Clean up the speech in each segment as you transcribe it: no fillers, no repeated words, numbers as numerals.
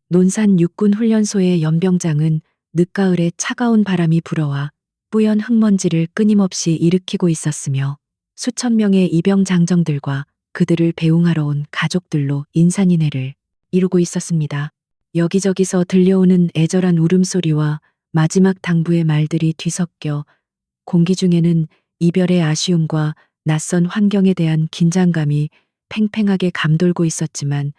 논산 육군훈련소의 연병장은 늦가을에 차가운 바람이 불어와 뿌연 흙먼지를 끊임없이 일으키고 있었으며 수천 명의 이병 장정들과 그들을 배웅하러 온 가족들로 인산인해를 이루고 있었습니다. 여기저기서 들려오는 애절한 울음소리와 마지막 당부의 말들이 뒤섞여 공기 중에는 이별의 아쉬움과 낯선 환경에 대한 긴장감이 팽팽하게 감돌고 있었지만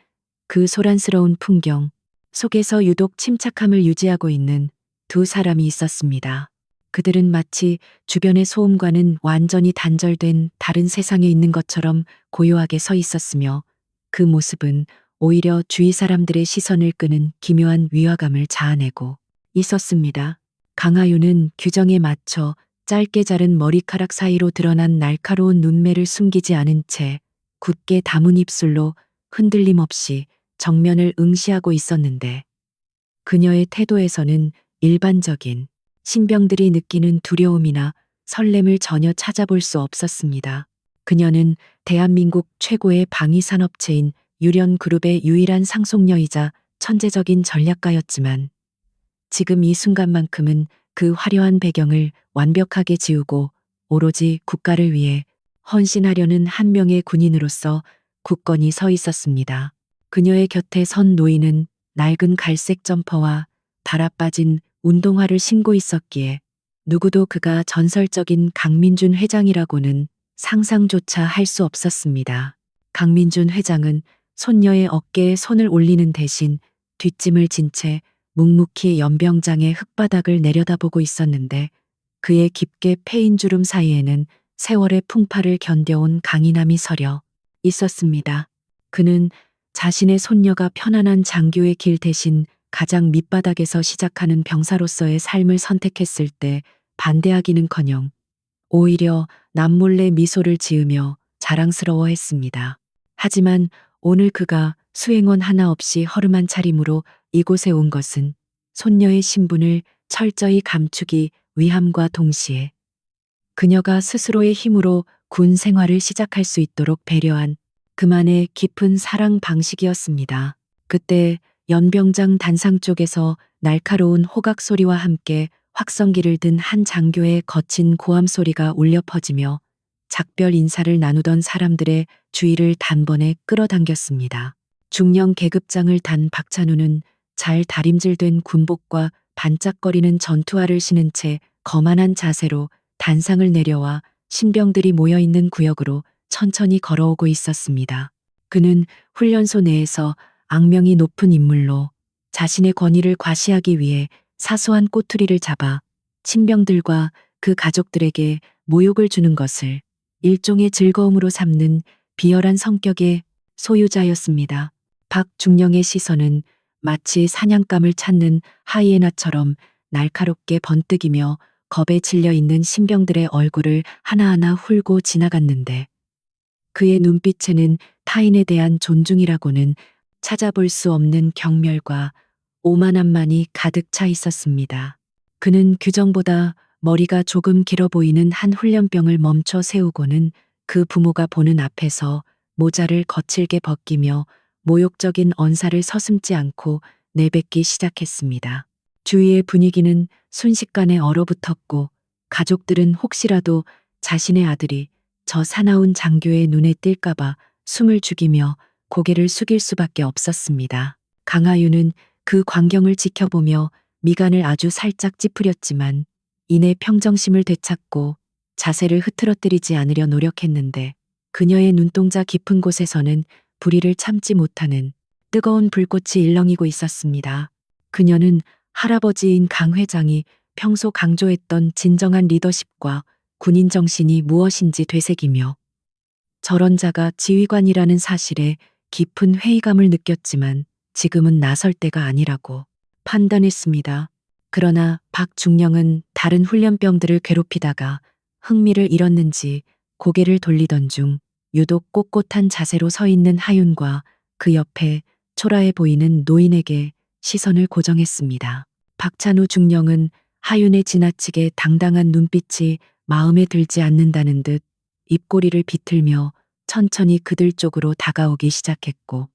그 소란스러운 풍경 속에서 유독 침착함을 유지하고 있는 두 사람이 있었습니다. 그들은 마치 주변의 소음과는 완전히 단절된 다른 세상에 있는 것처럼 고요하게 서 있었으며 그 모습은 오히려 주위 사람들의 시선을 끄는 기묘한 위화감을 자아내고 있었습니다. 강하윤은 규정에 맞춰 짧게 자른 머리카락 사이로 드러난 날카로운 눈매를 숨기지 않은 채 굳게 담은 입술로 흔들림 없이 정면을 응시하고 있었는데 그녀의 태도에서는 일반적인 신병들이 느끼는 두려움이나 설렘을 전혀 찾아볼 수 없었습니다. 그녀는 대한민국 최고의 방위산업체인 유련그룹의 유일한 상속녀이자 천재적인 전략가였지만 지금 이 순간만큼은 그 화려한 배경을 완벽하게 지우고 오로지 국가를 위해 헌신하려는 한 명의 군인으로서 굳건히 서 있었습니다. 그녀의 곁에 선 노인은 낡은 갈색 점퍼와 달아빠진 운동화를 신고 있었기에 누구도 그가 전설적인 강민준 회장이라고는 상상조차 할 수 없었습니다. 강민준 회장은 손녀의 어깨에 손을 올리는 대신 뒷짐을 진 채 묵묵히 연병장의 흙바닥을 내려다보고 있었는데 그의 깊게 패인 주름 사이에는 세월의 풍파를 견뎌온 강인함이 서려 있었습니다. 그는 자신의 손녀가 편안한 장교의 길 대신 가장 밑바닥에서 시작하는 병사로서의 삶을 선택했을 때 반대하기는커녕 오히려 남몰래 미소를 지으며 자랑스러워했습니다. 하지만 오늘 그가 수행원 하나 없이 허름한 차림으로 이곳에 온 것은 손녀의 신분을 철저히 감추기 위함과 동시에 그녀가 스스로의 힘으로 군 생활을 시작할 수 있도록 배려한 그만의 깊은 사랑 방식이었습니다. 그때 연병장 단상 쪽에서 날카로운 호각 소리와 함께 확성기를 든 한 장교의 거친 고함 소리가 울려 퍼지며 작별 인사를 나누던 사람들의 주의를 단번에 끌어당겼습니다. 중령 계급장을 단 박찬우는 잘 다림질된 군복과 반짝거리는 전투화를 신은 채 거만한 자세로 단상을 내려와 신병들이 모여있는 구역으로 천천히 걸어오고 있었습니다. 그는 훈련소 내에서 악명이 높은 인물로 자신의 권위를 과시하기 위해 사소한 꼬투리를 잡아 친병들과 그 가족들에게 모욕을 주는 것을 일종의 즐거움으로 삼는 비열한 성격의 소유자였습니다. 박중령의 시선은 마치 사냥감을 찾는 하이에나처럼 날카롭게 번뜩이며 겁에 질려 있는 신병들의 얼굴을 하나하나 훑고 지나갔는데 그의 눈빛에는 타인에 대한 존중이라고는 찾아볼 수 없는 경멸과 오만함만이 가득 차 있었습니다. 그는 규정보다 머리가 조금 길어 보이는 한 훈련병을 멈춰 세우고는 그 부모가 보는 앞에서 모자를 거칠게 벗기며 모욕적인 언사를 서슴지 않고 내뱉기 시작했습니다. 주위의 분위기는 순식간에 얼어붙었고 가족들은 혹시라도 자신의 아들이 저 사나운 장교의 눈에 띌까봐 숨을 죽이며 고개를 숙일 수밖에 없었습니다. 강하윤은 그 광경을 지켜보며 미간을 아주 살짝 찌푸렸지만 이내 평정심을 되찾고 자세를 흐트러뜨리지 않으려 노력했는데 그녀의 눈동자 깊은 곳에서는 불의를 참지 못하는 뜨거운 불꽃이 일렁이고 있었습니다. 그녀는 할아버지인 강 회장이 평소 강조했던 진정한 리더십과 군인 정신이 무엇인지 되새기며 저런 자가 지휘관이라는 사실에 깊은 회의감을 느꼈지만 지금은 나설 때가 아니라고 판단했습니다. 그러나 박중령은 다른 훈련병들을 괴롭히다가 흥미를 잃었는지 고개를 돌리던 중 유독 꼿꼿한 자세로 서 있는 하윤과 그 옆에 초라해 보이는 노인에게 시선을 고정했습니다. 박찬우 중령은 하윤의 지나치게 당당한 눈빛이 마음에 들지 않는다는 듯 입꼬리를 비틀며 천천히 그들 쪽으로 다가오기 시작했고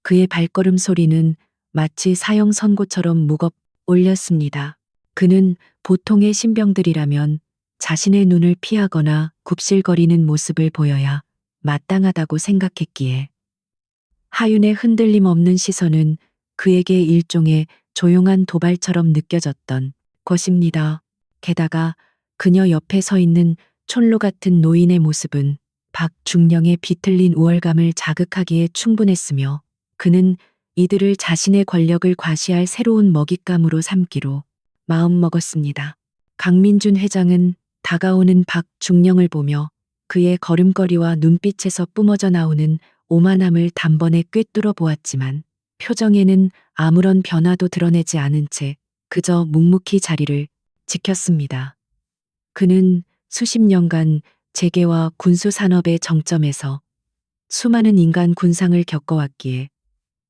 그의 발걸음 소리는 마치 사형 선고처럼 무겁 올렸습니다. 그는 보통의 신병들이라면 자신의 눈을 피하거나 굽실거리는 모습을 보여야 마땅하다고 생각했기에 하윤의 흔들림 없는 시선은 그에게 일종의 조용한 도발처럼 느껴졌던 것입니다. 게다가 그녀 옆에 서 있는 촐로 같은 노인의 모습은 박중령의 비틀린 우월감을 자극하기에 충분했으며 그는 이들을 자신의 권력을 과시할 새로운 먹잇감으로 삼기로 마음먹었습니다. 강민준 회장은 다가오는 박중령을 보며 그의 걸음걸이와 눈빛에서 뿜어져 나오는 오만함을 단번에 꿰뚫어 보았지만 표정에는 아무런 변화도 드러내지 않은 채 그저 묵묵히 자리를 지켰습니다. 그는 수십 년간 재계와 군수 산업의 정점에서 수많은 인간 군상을 겪어왔기에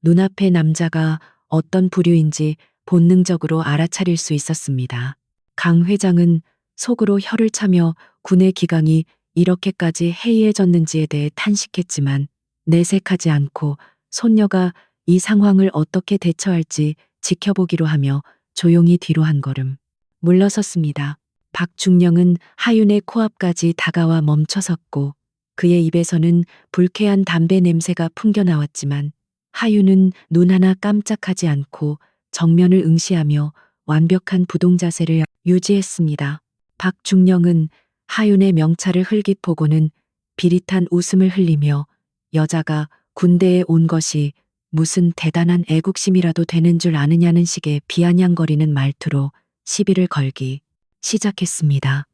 눈앞의 남자가 어떤 부류인지 본능적으로 알아차릴 수 있었습니다. 강 회장은 속으로 혀를 차며 군의 기강이 이렇게까지 해이해졌는지에 대해 탄식했지만 내색하지 않고 손녀가 이 상황을 어떻게 대처할지 지켜보기로 하며 조용히 뒤로 한 걸음 물러섰습니다. 박중령은 하윤의 코앞까지 다가와 멈춰섰고 그의 입에서는 불쾌한 담배 냄새가 풍겨 나왔지만 하윤은 눈 하나 깜짝하지 않고 정면을 응시하며 완벽한 부동 자세를 유지했습니다. 박중령은 하윤의 명찰을 흘깃 보고는 비릿한 웃음을 흘리며 여자가 군대에 온 것이 무슨 대단한 애국심이라도 되는 줄 아느냐는 식의 비아냥거리는 말투로 시비를 걸기 시작했습니다.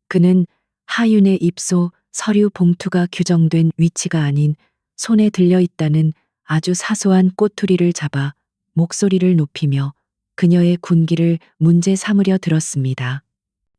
그는 하윤의 입소 서류 봉투가 규정된 위치가 아닌 손에 들려 있다는 아주 사소한 꼬투리를 잡아 목소리를 높이며 그녀의 군기를 문제 삼으려 들었습니다.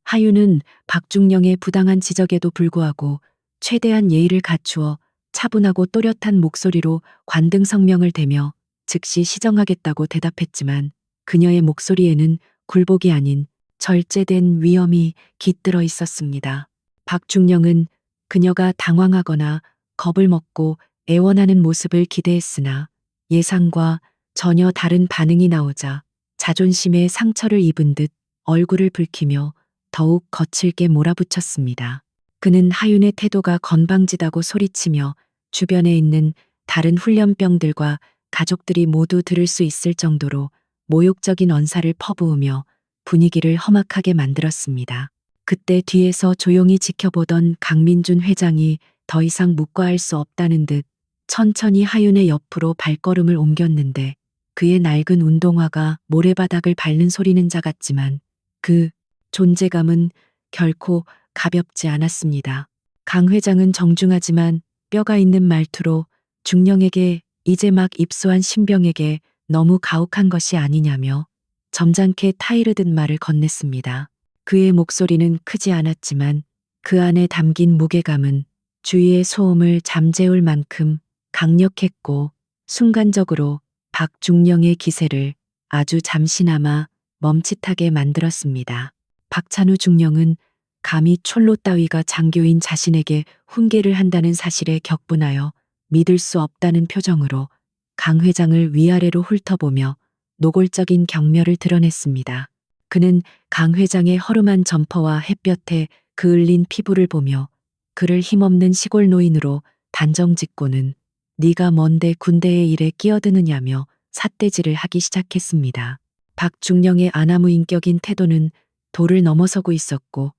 하윤은 박중령의 부당한 지적에도 불구하고 최대한 예의를 갖추어 차분하고 또렷한 목소리로 관등 성명을 대며 즉시 시정하겠다고 대답했지만 그녀의 목소리에는 굴복이 아닌 절제된 위엄이 깃들어 있었습니다. 박중령은 그녀가 당황하거나 겁을 먹고 애원하는 모습을 기대했으나 예상과 전혀 다른 반응이 나오자 자존심에 상처를 입은 듯 얼굴을 붉히며 더욱 거칠게 몰아붙였습니다. 그는 하윤의 태도가 건방지다고 소리치며 주변에 있는 다른 훈련병들과 가족들이 모두 들을 수 있을 정도로 모욕적인 언사를 퍼부으며 분위기를 험악하게 만들었습니다. 그때 뒤에서 조용히 지켜보던 강민준 회장이 더 이상 묵과할 수 없다는 듯 천천히 하윤의 옆으로 발걸음을 옮겼는데 그의 낡은 운동화가 모래바닥을 밟는 소리는 작았지만 그 존재감은 결코 가볍지 않았습니다. 강 회장은 정중하지만 뼈가 있는 말투로 중령에게 이제 막 입소한 신병에게 너무 가혹한 것이 아니냐며 점잖게 타이르듯 말을 건넸습니다. 그의 목소리는 크지 않았지만 그 안에 담긴 무게감은 주위의 소음을 잠재울 만큼 강력했고 순간적으로 박중령의 기세를 아주 잠시나마 멈칫하게 만들었습니다. 박찬우 중령은 감히 촐로 따위가 장교인 자신에게 훈계를 한다는 사실에 격분하여 믿을 수 없다는 표정으로 강 회장을 위아래로 훑어보며 노골적인 경멸을 드러냈습니다. 그는 강 회장의 허름한 점퍼와 햇볕에 그을린 피부를 보며 그를 힘없는 시골 노인으로 단정짓고는 네가 뭔데 군대의 일에 끼어드느냐며 삿대질을 하기 시작했습니다. 박중령의 아나무인격인 태도는 도를 넘어서고 있었고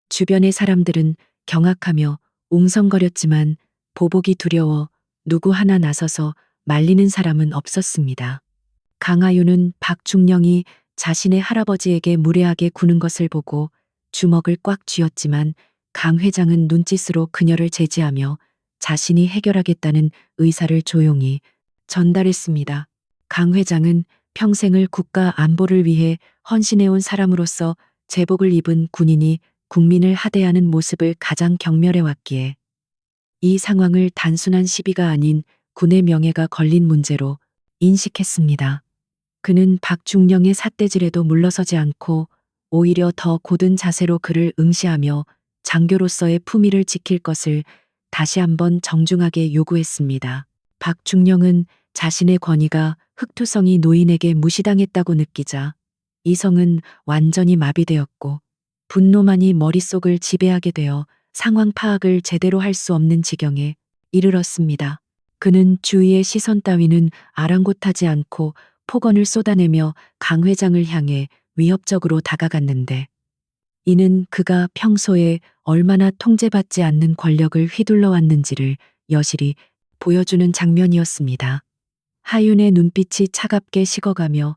주변의 사람들은 경악하며 웅성거렸지만 보복이 두려워 누구 하나 나서서 말리는 사람은 없었습니다. 강하윤은 박중령이 자신의 할아버지에게 무례하게 구는 것을 보고 주먹을 꽉 쥐었지만 강 회장은 눈짓으로 그녀를 제지하며 자신이 해결하겠다는 의사를 조용히 전달했습니다. 강 회장은 평생을 국가 안보를 위해 헌신해온 사람으로서 제복을 입은 군인이 국민을 하대하는 모습을 가장 경멸해왔기에 이 상황을 단순한 시비가 아닌 군의 명예가 걸린 문제로 인식했습니다. 그는 박중령의 삿대질에도 물러서지 않고 오히려 더 곧은 자세로 그를 응시하며 장교로서의 품위를 지킬 것을 다시 한번 정중하게 요구했습니다. 박중령은 자신의 권위가 흑투성이 노인에게 무시당했다고 느끼자 이성은 완전히 마비되었고 분노만이 머릿속을 지배하게 되어 상황 파악을 제대로 할 수 없는 지경에 이르렀습니다. 그는 주위의 시선 따위는 아랑곳하지 않고 폭언을 쏟아내며 강 회장을 향해 위협적으로 다가갔는데 이는 그가 평소에 얼마나 통제받지 않는 권력을 휘둘러 왔는지를 여실히 보여주는 장면이었습니다. 하윤의 눈빛이 차갑게 식어가며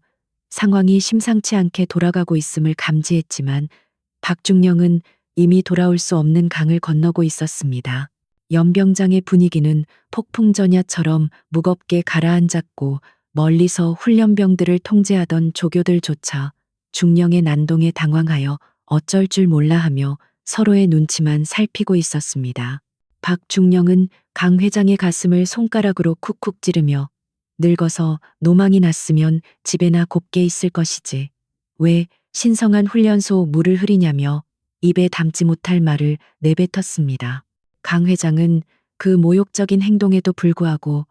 상황이 심상치 않게 돌아가고 있음을 감지했지만 박중령은 이미 돌아올 수 없는 강을 건너고 있었습니다. 연병장의 분위기는 폭풍전야처럼 무겁게 가라앉았고 멀리서 훈련병들을 통제하던 조교들조차 중령의 난동에 당황하여 어쩔 줄 몰라 하며 서로의 눈치만 살피고 있었습니다. 박중령은 강 회장의 가슴을 손가락으로 쿡쿡 찌르며 늙어서 노망이 났으면 집에나 곱게 있을 것이지. 왜 신성한 훈련소 물을 흐리냐며 입에 담지 못할 말을 내뱉었습니다. 강 회장은 그 모욕적인 행동에도 불구하고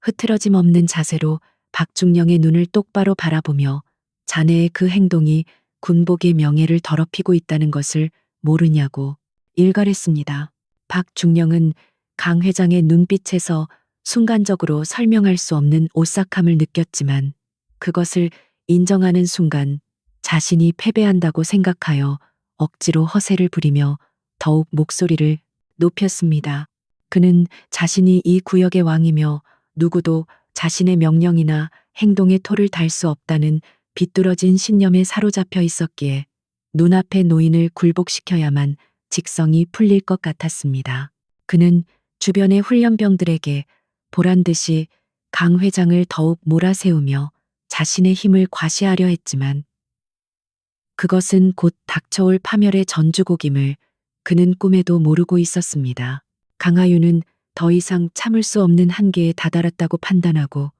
흐트러짐 없는 자세로 박중령의 눈을 똑바로 바라보며 자네의 그 행동이 군복의 명예를 더럽히고 있다는 것을 모르냐고 일갈했습니다. 박중령은 강 회장의 눈빛에서 순간적으로 설명할 수 없는 오싹함을 느꼈지만 그것을 인정하는 순간 자신이 패배한다고 생각하여 억지로 허세를 부리며 더욱 목소리를 높였습니다. 그는 자신이 이 구역의 왕이며 누구도 자신의 명령이나 행동에 토를 달 수 없다는 비뚤어진 신념에 사로잡혀 있었기에 눈앞의 노인을 굴복시켜야만 직성이 풀릴 것 같았습니다. 그는 주변의 훈련병들에게 보란듯이 강 회장을 더욱 몰아세우며 자신의 힘을 과시하려 했지만 그것은 곧 닥쳐올 파멸의 전주곡임을 그는 꿈에도 모르고 있었습니다. 강하윤은 더 이상 참을 수 없는 한계에 다다랐다고 판단하고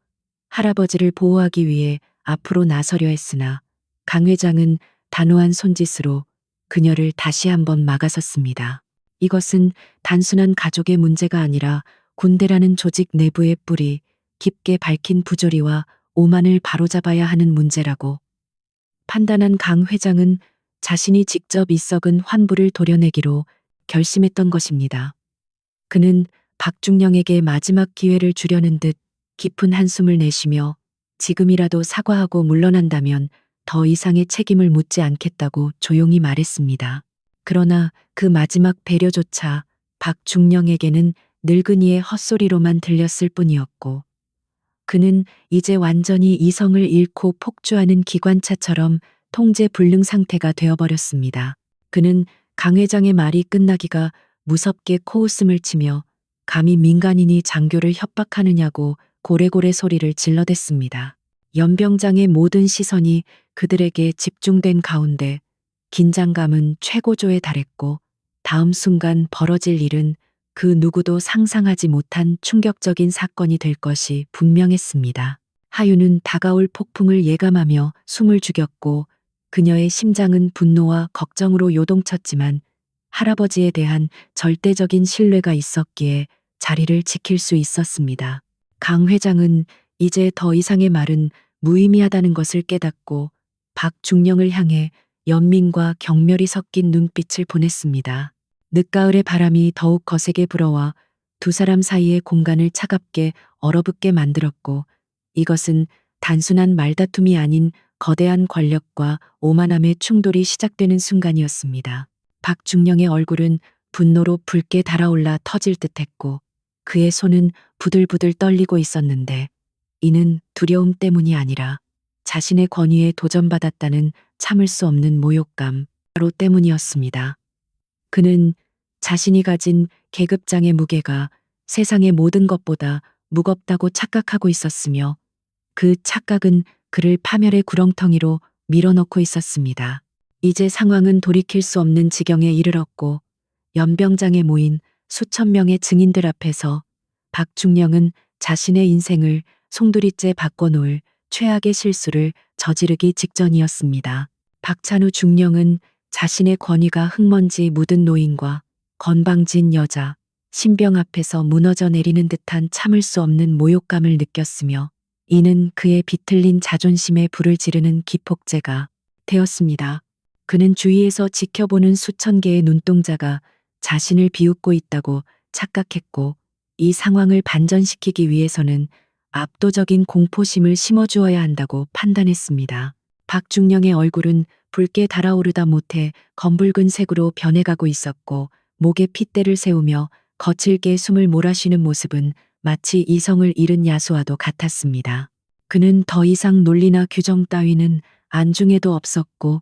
할아버지를 보호하기 위해 앞으로 나서려 했으나 강 회장은 단호한 손짓으로 그녀를 다시 한번 막아섰습니다. 이것은 단순한 가족의 문제가 아니라 군대라는 조직 내부의 뿌리 깊게 밝힌 부조리와 오만을 바로잡아야 하는 문제라고 판단한 강 회장은 자신이 직접 이썩은 환부를 도려내기로 결심했던 것입니다. 그는 박중령에게 마지막 기회를 주려는 듯 깊은 한숨을 내쉬며 지금이라도 사과하고 물러난다면 더 이상의 책임을 묻지 않겠다고 조용히 말했습니다. 그러나 그 마지막 배려조차 박중령에게는 늙은이의 헛소리로만 들렸을 뿐이었고 그는 이제 완전히 이성을 잃고 폭주하는 기관차처럼 통제 불능 상태가 되어버렸습니다. 그는 강 회장의 말이 끝나기가 무섭게 코웃음을 치며 감히 민간인이 장교를 협박하느냐고 고래고래 소리를 질러댔습니다. 연병장의 모든 시선이 그들에게 집중된 가운데 긴장감은 최고조에 달했고 다음 순간 벌어질 일은 그 누구도 상상하지 못한 충격적인 사건이 될 것이 분명했습니다. 하윤은 다가올 폭풍을 예감하며 숨을 죽였고 그녀의 심장은 분노와 걱정으로 요동쳤지만 할아버지에 대한 절대적인 신뢰가 있었기에 자리를 지킬 수 있었습니다. 강 회장은 이제 더 이상의 말은 무의미하다는 것을 깨닫고 박중령을 향해 연민과 경멸이 섞인 눈빛을 보냈습니다. 늦가을의 바람이 더욱 거세게 불어와 두 사람 사이의 공간을 차갑게 얼어붙게 만들었고 이것은 단순한 말다툼이 아닌 거대한 권력과 오만함의 충돌이 시작되는 순간이었습니다. 박중령의 얼굴은 분노로 붉게 달아올라 터질 듯했고 그의 손은 부들부들 떨리고 있었는데 이는 두려움 때문이 아니라 자신의 권위에 도전받았다는 참을 수 없는 모욕감 바로 때문이었습니다. 그는 자신이 가진 계급장의 무게가 세상의 모든 것보다 무겁다고 착각하고 있었으며 그 착각은 그를 파멸의 구렁텅이로 밀어넣고 있었습니다. 이제 상황은 돌이킬 수 없는 지경에 이르렀고 연병장에 모인 수천 명의 증인들 앞에서 박중령은 자신의 인생을 송두리째 바꿔놓을 최악의 실수를 저지르기 직전이었습니다. 박찬우 중령은 자신의 권위가 흙먼지 묻은 노인과 건방진 여자, 신병 앞에서 무너져 내리는 듯한 참을 수 없는 모욕감을 느꼈으며 이는 그의 비틀린 자존심에 불을 지르는 기폭제가 되었습니다. 그는 주위에서 지켜보는 수천 개의 눈동자가 자신을 비웃고 있다고 착각했고 이 상황을 반전시키기 위해서는 압도적인 공포심을 심어주어야 한다고 판단했습니다. 박중령의 얼굴은 붉게 달아오르다 못해 검붉은 색으로 변해가고 있었고 목에 핏대를 세우며 거칠게 숨을 몰아쉬는 모습은 마치 이성을 잃은 야수와도 같았습니다. 그는 더 이상 논리나 규정 따위는 안중에도 없었고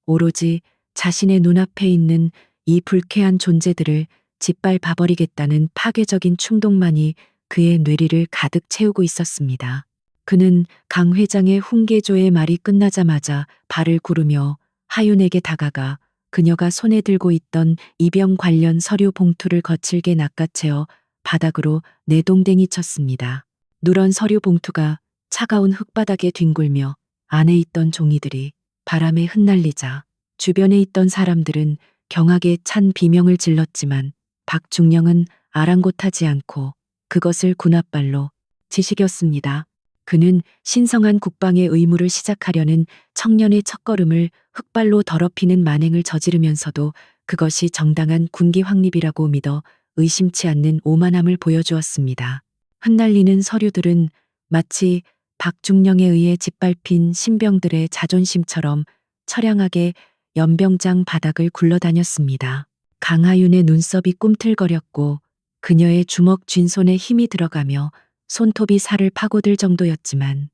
오로지 자신의 눈앞에 있는 이 불쾌한 존재들을 짓밟아 버리겠다는 파괴적인 충동만이 그의 뇌리를 가득 채우고 있었습니다. 그는 강 회장의 훈계조의 말이 끝나자마자 발을 구르며 하윤에게 다가가 그녀가 손에 들고 있던 입영 관련 서류 봉투를 거칠게 낚아채어 바닥으로 내동댕이 쳤습니다. 누런 서류 봉투가 차가운 흙바닥에 뒹굴며 안에 있던 종이들이 바람에 흩날리자 주변에 있던 사람들은 경악에 찬 비명을 질렀지만 박중령은 아랑곳하지 않고 그것을 군홧발로 지시겼습니다. 그는 신성한 국방의 의무를 시작하려는 청년의 첫걸음을 흙발로 더럽히는 만행을 저지르면서도 그것이 정당한 군기 확립이라고 믿어 의심치 않는 오만함을 보여주었습니다. 흩날리는 서류들은 마치 박중령에 의해 짓밟힌 신병들의 자존심처럼 처량하게 연병장 바닥을 굴러다녔습니다. 강하윤의 눈썹이 꿈틀거렸고 그녀의 주먹 쥔손에 힘이 들어가며 손톱이 살을 파고들 정도였지만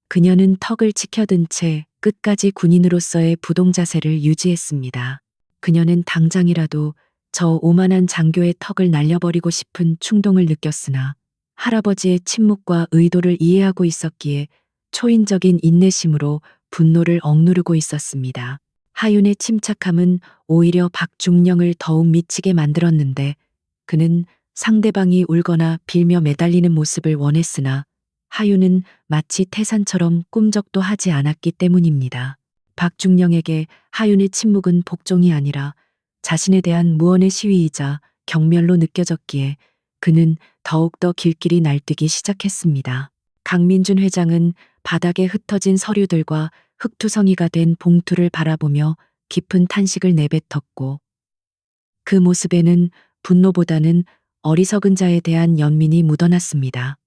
그녀는 턱을 치켜든 채 끝까지 군인으로서의 부동 자세를 유지했습니다. 그녀는 당장이라도 저 오만한 장교의 턱을 날려버리고 싶은 충동을 느꼈으나 할아버지의 침묵과 의도를 이해하고 있었기에 초인적인 인내심으로 분노를 억누르고 있었습니다. 하윤의 침착함은 오히려 박중령을 더욱 미치게 만들었는데 그는 상대방이 울거나 빌며 매달리는 모습을 원했으나 하윤은 마치 태산처럼 꿈적도 하지 않았기 때문입니다. 박중령에게 하윤의 침묵은 복종이 아니라 자신에 대한 무언의 시위이자 경멸로 느껴졌기에 그는 더욱더 길길이 날뛰기 시작했습니다. 강민준 회장은 바닥에 흩어진 서류들과 흙투성이가 된 봉투를 바라보며 깊은 탄식을 내뱉었고 그 모습에는 분노보다는 어리석은 자에 대한 연민이 묻어났습니다.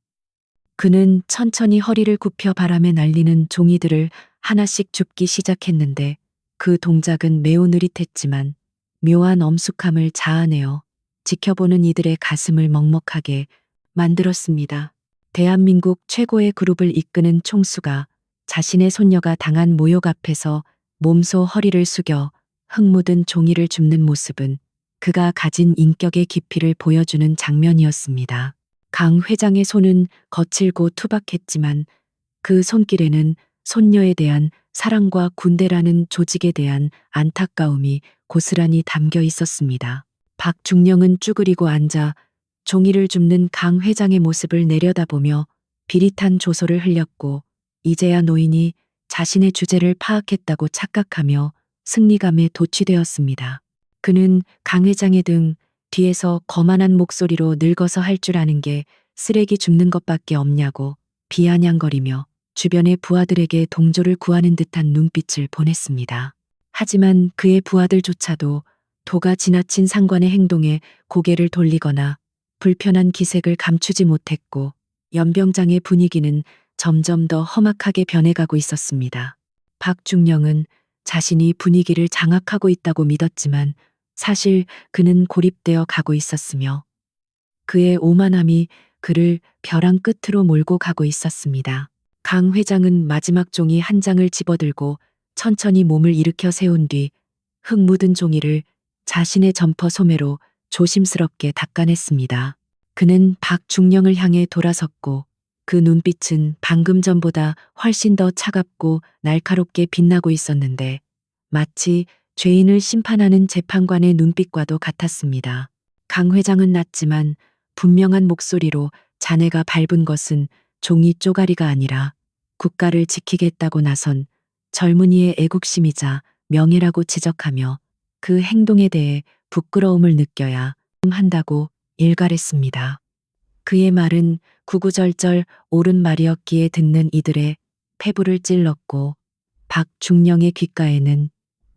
그는 천천히 허리를 굽혀 바람에 날리는 종이들을 하나씩 줍기 시작했는데 그 동작은 매우 느릿했지만 묘한 엄숙함을 자아내어 지켜보는 이들의 가슴을 먹먹하게 만들었습니다. 대한민국 최고의 그룹을 이끄는 총수가 자신의 손녀가 당한 모욕 앞에서 몸소 허리를 숙여 흙 묻은 종이를 줍는 모습은 그가 가진 인격의 깊이를 보여주는 장면이었습니다. 강 회장의 손은 거칠고 투박했지만 그 손길에는 손녀에 대한 사랑과 군대라는 조직에 대한 안타까움이 고스란히 담겨 있었습니다. 박중령은 쭈그리고 앉아 종이를 줍는 강 회장의 모습을 내려다보며 비릿한 조소를 흘렸고 이제야 노인이 자신의 주제를 파악했다고 착각하며 승리감에 도취되었습니다. 그는 강 회장의 등 뒤에서 거만한 목소리로 늙어서 할 줄 아는 게 쓰레기 줍는 것밖에 없냐고 비아냥거리며 주변의 부하들에게 동조를 구하는 듯한 눈빛을 보냈습니다. 하지만 그의 부하들조차도 도가 지나친 상관의 행동에 고개를 돌리거나 불편한 기색을 감추지 못했고 연병장의 분위기는 점점 더 험악하게 변해가고 있었습니다. 박중령은 자신이 분위기를 장악하고 있다고 믿었지만 사실 그는 고립되어 가고 있었으며 그의 오만함이 그를 벼랑 끝으로 몰고 가고 있었습니다. 강 회장은 마지막 종이 한 장을 집어들고 천천히 몸을 일으켜 세운 뒤 흙 묻은 종이를 자신의 점퍼 소매로 조심스럽게 닦아냈습니다. 그는 박중령을 향해 돌아섰고 그 눈빛은 방금 전보다 훨씬 더 차갑고 날카롭게 빛나고 있었는데 마치 죄인을 심판하는 재판관의 눈빛과도 같았습니다. 강 회장은 낮지만 분명한 목소리로 자네가 밟은 것은 종이 쪼가리가 아니라 국가를 지키겠다고 나선 젊은이의 애국심이자 명예라고 지적하며 그 행동에 대해 부끄러움을 느껴야 한다고 일갈했습니다. 그의 말은 구구절절 옳은 말이었기에 듣는 이들의 폐부를 찔렀고 박중령의 귓가에는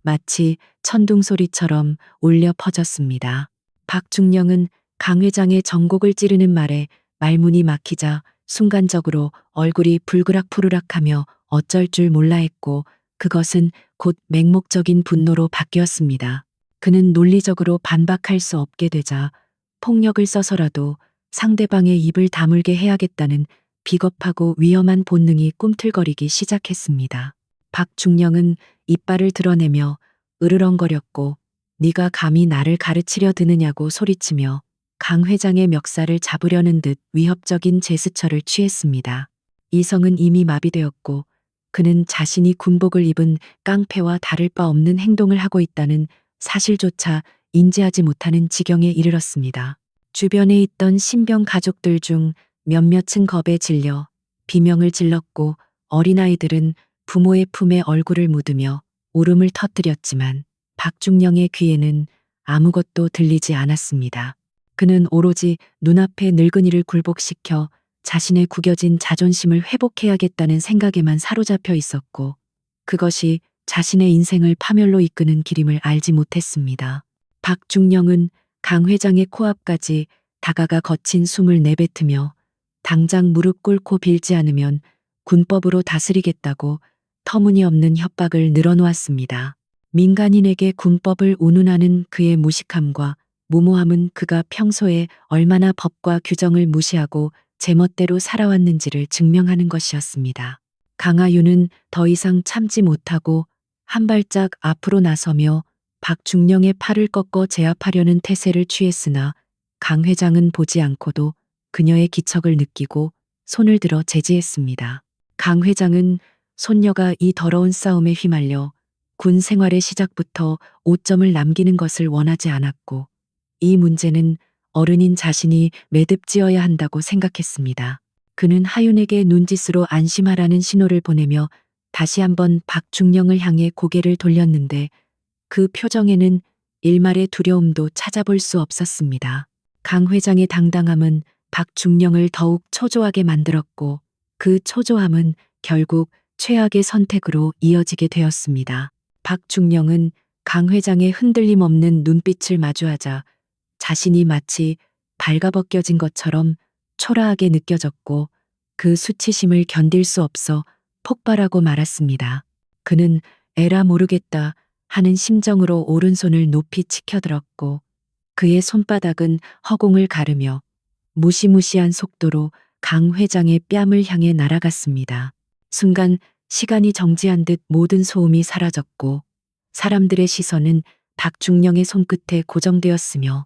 마치 천둥소리처럼 울려 퍼졌습니다. 박중령은 강 회장의 정곡을 찌르는 말에 말문이 막히자 순간적으로 얼굴이 불그락푸르락하며 어쩔 줄 몰라 했고 그것은 곧 맹목적인 분노로 바뀌었습니다. 그는 논리적으로 반박할 수 없게 되자 폭력을 써서라도 상대방의 입을 다물게 해야겠다는 비겁하고 위험한 본능이 꿈틀거리기 시작했습니다. 박중령은 이빨을 드러내며 으르렁거렸고 네가 감히 나를 가르치려 드느냐고 소리치며 강 회장의 멱살을 잡으려는 듯 위협적인 제스처를 취했습니다. 이성은 이미 마비되었고 그는 자신이 군복을 입은 깡패와 다를 바 없는 행동을 하고 있다는 사실조차 인지하지 못하는 지경에 이르렀습니다. 주변에 있던 신병 가족들 중 몇몇은 겁에 질려 비명을 질렀고 어린아이들은 부모의 품에 얼굴을 묻으며 울음을 터뜨렸지만 박중령의 귀에는 아무것도 들리지 않았습니다. 그는 오로지 눈앞의 늙은이를 굴복시켜 자신의 구겨진 자존심을 회복해야겠다는 생각에만 사로잡혀 있었고 그것이 자신의 인생을 파멸로 이끄는 길임을 알지 못했습니다. 박중령은 강 회장의 코앞까지 다가가 거친 숨을 내뱉으며 당장 무릎 꿇고 빌지 않으면 군법으로 다스리겠다고 터무니없는 협박을 늘어놓았습니다. 민간인에게 군법을 운운하는 그의 무식함과 무모함은 그가 평소에 얼마나 법과 규정을 무시하고 제멋대로 살아왔는지를 증명하는 것이었습니다. 강하윤은 더 이상 참지 못하고 한 발짝 앞으로 나서며 박중령의 팔을 꺾어 제압하려는 태세를 취했으나 강 회장은 보지 않고도 그녀의 기척을 느끼고 손을 들어 제지했습니다. 강 회장은 손녀가 이 더러운 싸움에 휘말려 군 생활의 시작부터 오점을 남기는 것을 원하지 않았고 이 문제는 어른인 자신이 매듭지어야 한다고 생각했습니다. 그는 하윤에게 눈짓으로 안심하라는 신호를 보내며 다시 한번 박중령을 향해 고개를 돌렸는데 그 표정에는 일말의 두려움도 찾아볼 수 없었습니다. 강 회장의 당당함은 박중령을 더욱 초조하게 만들었고 그 초조함은 결국 최악의 선택으로 이어지게 되었습니다. 박중령은 강 회장의 흔들림 없는 눈빛을 마주하자 자신이 마치 발가벗겨진 것처럼 초라하게 느껴졌고 그 수치심을 견딜 수 없어 폭발하고 말았습니다. 그는 에라 모르겠다 하는 심정으로 오른손을 높이 치켜들었고 그의 손바닥은 허공을 가르며 무시무시한 속도로 강 회장의 뺨을 향해 날아갔습니다. 순간 시간이 정지한 듯 모든 소음이 사라졌고 사람들의 시선은 박중령의 손끝에 고정되었으며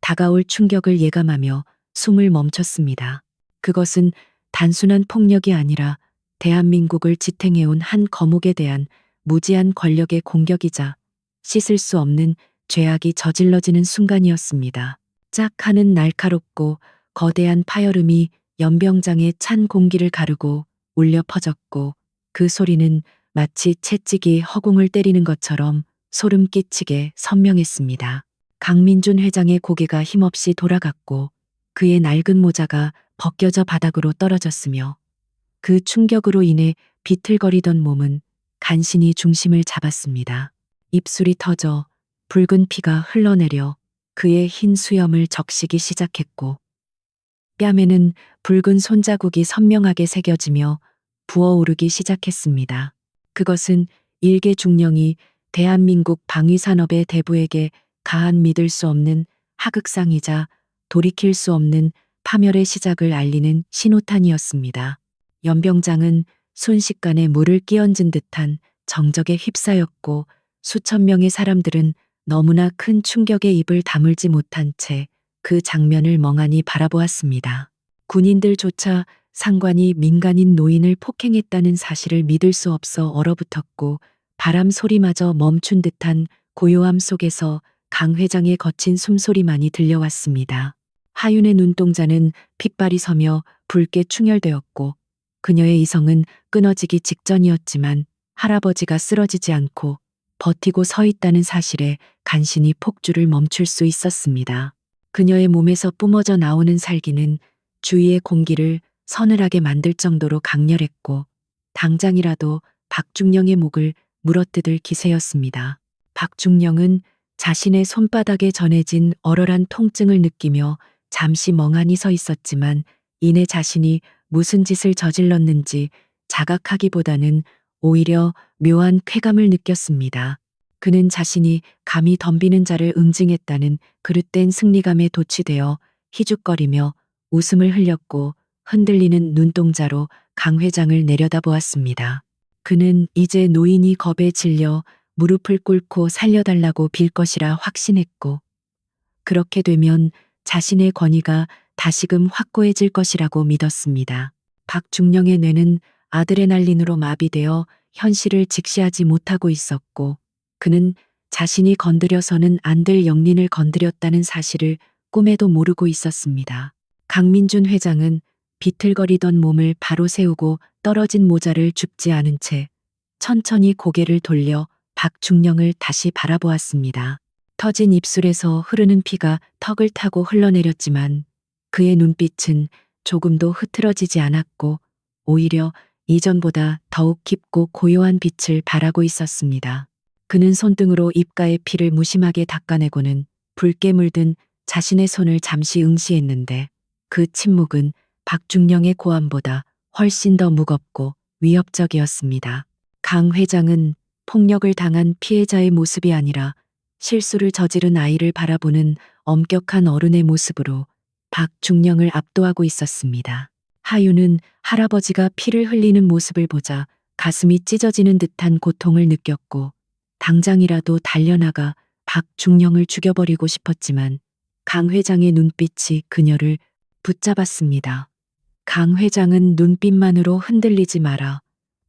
다가올 충격을 예감하며 숨을 멈췄습니다. 그것은 단순한 폭력이 아니라 대한민국을 지탱해온 한 거목에 대한 무지한 권력의 공격이자 씻을 수 없는 죄악이 저질러지는 순간이었습니다. 짝 하는 날카롭고 거대한 파열음이 연병장의 찬 공기를 가르고 울려 퍼졌고 그 소리는 마치 채찍이 허공을 때리는 것처럼 소름 끼치게 선명했습니다. 강민준 회장의 고개가 힘없이 돌아갔고 그의 낡은 모자가 벗겨져 바닥으로 떨어졌으며 그 충격으로 인해 비틀거리던 몸은 간신히 중심을 잡았습니다. 입술이 터져 붉은 피가 흘러내려 그의 흰 수염을 적시기 시작했고 뺨에는 붉은 손자국이 선명하게 새겨지며 부어오르기 시작했습니다. 그것은 일개 중령이 대한민국 방위산업의 대부에게 가한 믿을 수 없는 하극상이자 돌이킬 수 없는 파멸의 시작을 알리는 신호탄이었습니다. 연병장은 순식간에 물을 끼얹은 듯한 정적에 휩싸였고 수천 명의 사람들은 너무나 큰 충격에 입을 다물지 못한 채 그 장면을 멍하니 바라보았습니다. 군인들조차 상관이 민간인 노인을 폭행했다는 사실을 믿을 수 없어 얼어붙었고 바람 소리마저 멈춘 듯한 고요함 속에서 강 회장의 거친 숨소리만이 들려왔습니다. 하윤의 눈동자는 핏발이 서며 붉게 충혈되었고 그녀의 이성은 끊어지기 직전이었지만 할아버지가 쓰러지지 않고 버티고 서 있다는 사실에 간신히 폭주를 멈출 수 있었습니다. 그녀의 몸에서 뿜어져 나오는 살기는 주위의 공기를 서늘하게 만들 정도로 강렬했고 당장이라도 박중령의 목을 물어뜯을 기세였습니다. 박중령은 자신의 손바닥에 전해진 얼얼한 통증을 느끼며 잠시 멍하니 서 있었지만 이내 자신이 무슨 짓을 저질렀는지 자각하기보다는 오히려 묘한 쾌감을 느꼈습니다. 그는 자신이 감히 덤비는 자를 응징했다는 그릇된 승리감에 도취되어 희죽거리며 웃음을 흘렸고 흔들리는 눈동자로 강 회장을 내려다보았습니다. 그는 이제 노인이 겁에 질려 무릎을 꿇고 살려달라고 빌 것이라 확신했고 그렇게 되면 자신의 권위가 다시금 확고해질 것이라고 믿었습니다. 박중령의 뇌는 아드레날린으로 마비되어 현실을 직시하지 못하고 있었고 그는 자신이 건드려서는 안 될 영린을 건드렸다는 사실을 꿈에도 모르고 있었습니다. 강민준 회장은 비틀거리던 몸을 바로 세우고 떨어진 모자를 줍지 않은 채 천천히 고개를 돌려 박중령을 다시 바라보았습니다. 터진 입술에서 흐르는 피가 턱을 타고 흘러내렸지만 그의 눈빛은 조금도 흐트러지지 않았고 오히려 이전보다 더욱 깊고 고요한 빛을 발하고 있었습니다. 그는 손등으로 입가의 피를 무심하게 닦아내고는 붉게 물든 자신의 손을 잠시 응시했는데 그 침묵은 박중령의 고함보다 훨씬 더 무겁고 위협적이었습니다. 강 회장은 폭력을 당한 피해자의 모습이 아니라 실수를 저지른 아이를 바라보는 엄격한 어른의 모습으로 박중령을 압도하고 있었습니다. 하윤은 할아버지가 피를 흘리는 모습을 보자 가슴이 찢어지는 듯한 고통을 느꼈고 당장이라도 달려나가 박중령을 죽여버리고 싶었지만 강 회장의 눈빛이 그녀를 붙잡았습니다. 강 회장은 눈빛만으로 흔들리지 마라.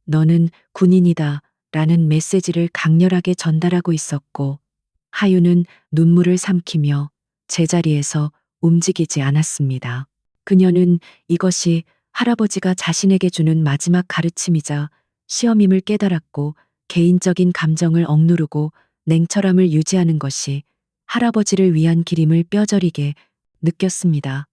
너는 군인이다. 라는 메시지를 강렬하게 전달하고 있었고 하윤은 눈물을 삼키며 제자리에서 움직이지 않았습니다. 그녀는 이것이 할아버지가 자신에게 주는 마지막 가르침이자 시험임을 깨달았고 개인적인 감정을 억누르고 냉철함을 유지하는 것이 할아버지를 위한 길임을 뼈저리게 느꼈습니다.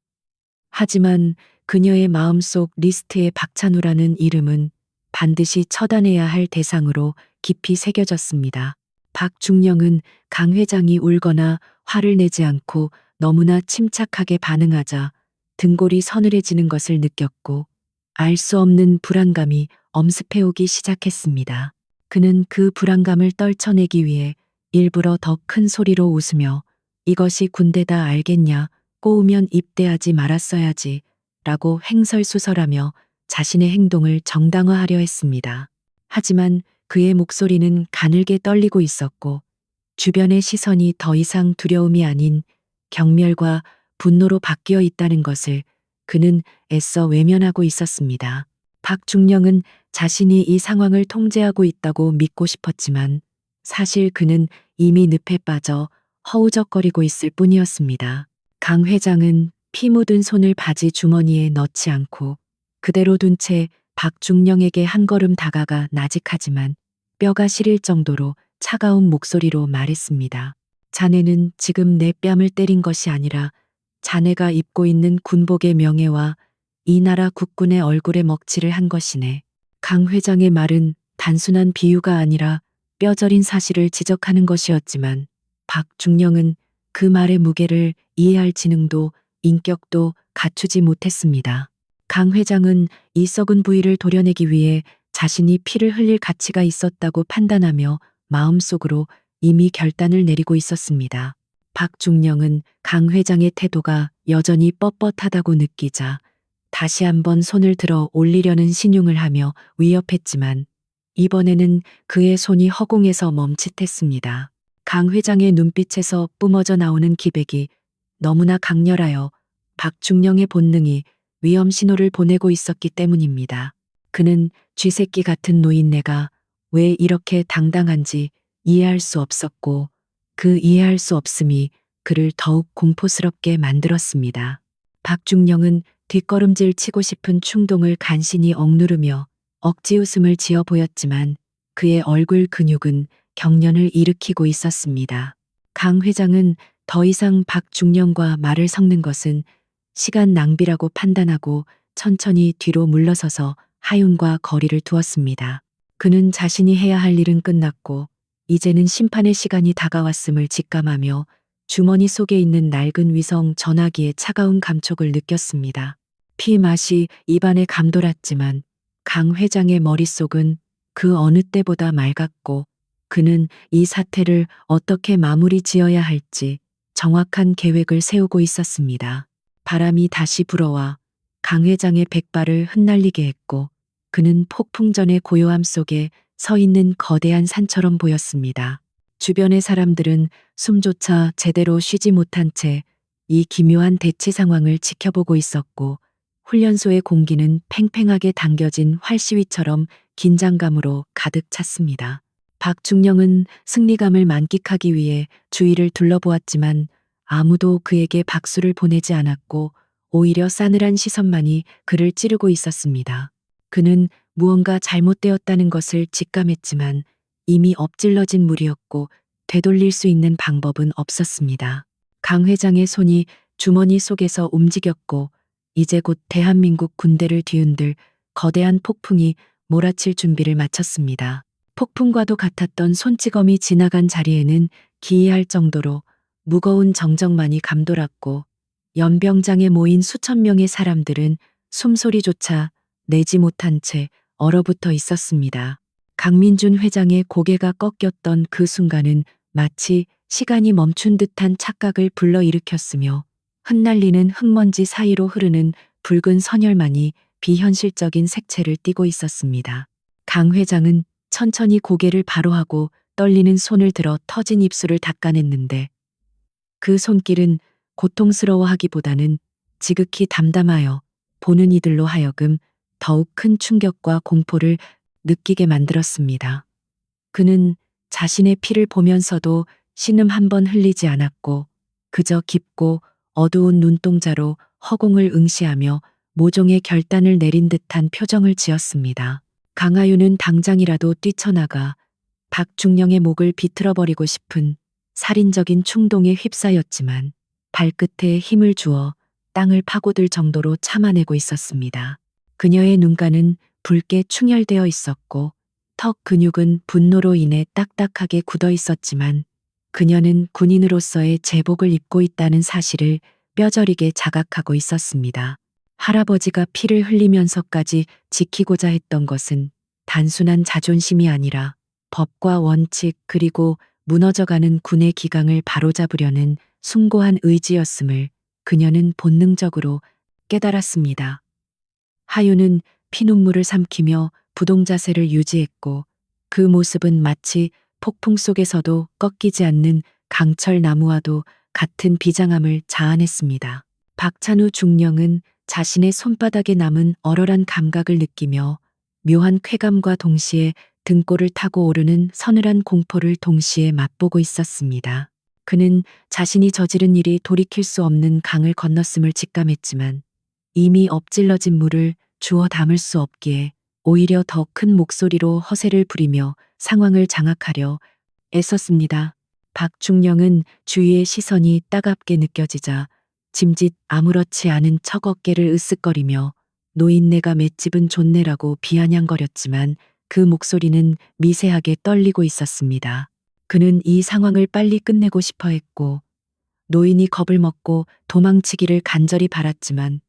하지만 그녀의 마음속 리스트에 박찬우라는 이름은 반드시 처단해야 할 대상으로 깊이 새겨졌습니다. 박중령은 강 회장이 울거나 화를 내지 않고 너무나 침착하게 반응하자 등골이 서늘해지는 것을 느꼈고 알 수 없는 불안감이 엄습해오기 시작했습니다. 그는 그 불안감을 떨쳐내기 위해 일부러 더 큰 소리로 웃으며 이것이 군대다 알겠냐, 꼬우면 입대하지 말았어야지 라고 횡설수설하며 자신의 행동을 정당화하려 했습니다. 하지만 그의 목소리는 가늘게 떨리고 있었고 주변의 시선이 더 이상 두려움이 아닌 경멸과 분노로 바뀌어 있다는 것을 그는 애써 외면하고 있었습니다. 박중령은 자신이 이 상황을 통제하고 있다고 믿고 싶었지만 사실 그는 이미 늪에 빠져 허우적거리고 있을 뿐이었습니다. 강 회장은 피 묻은 손을 바지 주머니에 넣지 않고 그대로 둔 채 박중령에게 한 걸음 다가가 나직하지만 뼈가 시릴 정도로 차가운 목소리로 말했습니다. 자네는 지금 내 뺨을 때린 것이 아니라 자네가 입고 있는 군복의 명예와 이 나라 국군의 얼굴에 먹칠을 한 것이네. 강 회장의 말은 단순한 비유가 아니라 뼈저린 사실을 지적하는 것이었지만 박중령은 그 말의 무게를 이해할 지능도 인격도 갖추지 못했습니다. 강 회장은 이 썩은 부위를 도려내기 위해 자신이 피를 흘릴 가치가 있었다고 판단하며 마음속으로 이미 결단을 내리고 있었습니다. 박중령은 강 회장의 태도가 여전히 뻣뻣하다고 느끼자 다시 한번 손을 들어 올리려는 신용을 하며 위협했지만 이번에는 그의 손이 허공에서 멈칫했습니다. 강 회장의 눈빛에서 뿜어져 나오는 기백이 너무나 강렬하여 박중령의 본능이 위험 신호를 보내고 있었기 때문입니다. 그는 쥐새끼 같은 노인네가 왜 이렇게 당당한지 이해할 수 없었고 그 이해할 수 없음이 그를 더욱 공포스럽게 만들었습니다. 박중령은 뒷걸음질 치고 싶은 충동을 간신히 억누르며 억지 웃음을 지어 보였지만 그의 얼굴 근육은 경련을 일으키고 있었습니다. 강 회장은 더 이상 박중령과 말을 섞는 것은 시간 낭비라고 판단하고 천천히 뒤로 물러서서 하윤과 거리를 두었습니다. 그는 자신이 해야 할 일은 끝났고 이제는 심판의 시간이 다가왔음을 직감하며 주머니 속에 있는 낡은 위성 전화기의 차가운 감촉을 느꼈습니다. 피 맛이 입안에 감돌았지만 강 회장의 머릿속은 그 어느 때보다 맑았고 그는 이 사태를 어떻게 마무리 지어야 할지 정확한 계획을 세우고 있었습니다. 바람이 다시 불어와 강 회장의 백발을 흩날리게 했고 그는 폭풍전의 고요함 속에 서 있는 거대한 산처럼 보였습니다. 주변의 사람들은 숨조차 제대로 쉬지 못한 채 이 기묘한 대치 상황을 지켜보고 있었고 훈련소의 공기는 팽팽하게 당겨진 활시위처럼 긴장감으로 가득 찼습니다. 박중령은 승리감을 만끽하기 위해 주위를 둘러보았지만 아무도 그에게 박수를 보내지 않았고 오히려 싸늘한 시선만이 그를 찌르고 있었습니다. 그는 무언가 잘못되었다는 것을 직감했지만 이미 엎질러진 물이었고 되돌릴 수 있는 방법은 없었습니다. 강 회장의 손이 주머니 속에서 움직였고 이제 곧 대한민국 군대를 뒤흔들 거대한 폭풍이 몰아칠 준비를 마쳤습니다. 폭풍과도 같았던 손찌검이 지나간 자리에는 기이할 정도로 무거운 정적만이 감돌았고 연병장에 모인 수천 명의 사람들은 숨소리조차 내지 못한 채 얼어붙어 있었습니다. 강민준 회장의 고개가 꺾였던 그 순간은 마치 시간이 멈춘 듯한 착각을 불러일으켰으며 흩날리는 흙먼지 사이로 흐르는 붉은 선혈만이 비현실적인 색채를 띠고 있었습니다. 강 회장은 천천히 고개를 바로하고 떨리는 손을 들어 터진 입술을 닦아냈는데 그 손길은 고통스러워하기보다는 지극히 담담하여 보는 이들로 하여금 더욱 큰 충격과 공포를 느끼게 만들었습니다. 그는 자신의 피를 보면서도 신음 한 번 흘리지 않았고 그저 깊고 어두운 눈동자로 허공을 응시하며 모종의 결단을 내린 듯한 표정을 지었습니다. 강하윤은 당장이라도 뛰쳐나가 박중령의 목을 비틀어버리고 싶은 살인적인 충동에 휩싸였지만 발끝에 힘을 주어 땅을 파고들 정도로 참아내고 있었습니다. 그녀의 눈가는 붉게 충혈되어 있었고 턱 근육은 분노로 인해 딱딱하게 굳어 있었지만 그녀는 군인으로서의 제복을 입고 있다는 사실을 뼈저리게 자각하고 있었습니다. 할아버지가 피를 흘리면서까지 지키고자 했던 것은 단순한 자존심이 아니라 법과 원칙 그리고 무너져가는 군의 기강을 바로잡으려는 숭고한 의지였음을 그녀는 본능적으로 깨달았습니다. 하윤은 피눈물을 삼키며 부동자세를 유지했고 그 모습은 마치 폭풍 속에서도 꺾이지 않는 강철 나무와도 같은 비장함을 자아냈습니다. 박찬우 중령은 자신의 손바닥에 남은 얼얼한 감각을 느끼며 묘한 쾌감과 동시에 등골을 타고 오르는 서늘한 공포를 동시에 맛보고 있었습니다. 그는 자신이 저지른 일이 돌이킬 수 없는 강을 건넜음을 직감했지만 이미 엎질러진 물을 주워 담을 수 없기에 오히려 더 큰 목소리로 허세를 부리며 상황을 장악하려 애썼습니다. 박중령은 주위의 시선이 따갑게 느껴지자 짐짓 아무렇지 않은 척 어깨를 으쓱거리며 노인네가 맷집은 좋네라고 비아냥거렸지만 그 목소리는 미세하게 떨리고 있었습니다. 그는 이 상황을 빨리 끝내고 싶어 했고 노인이 겁을 먹고 도망치기를 간절히 바랐지만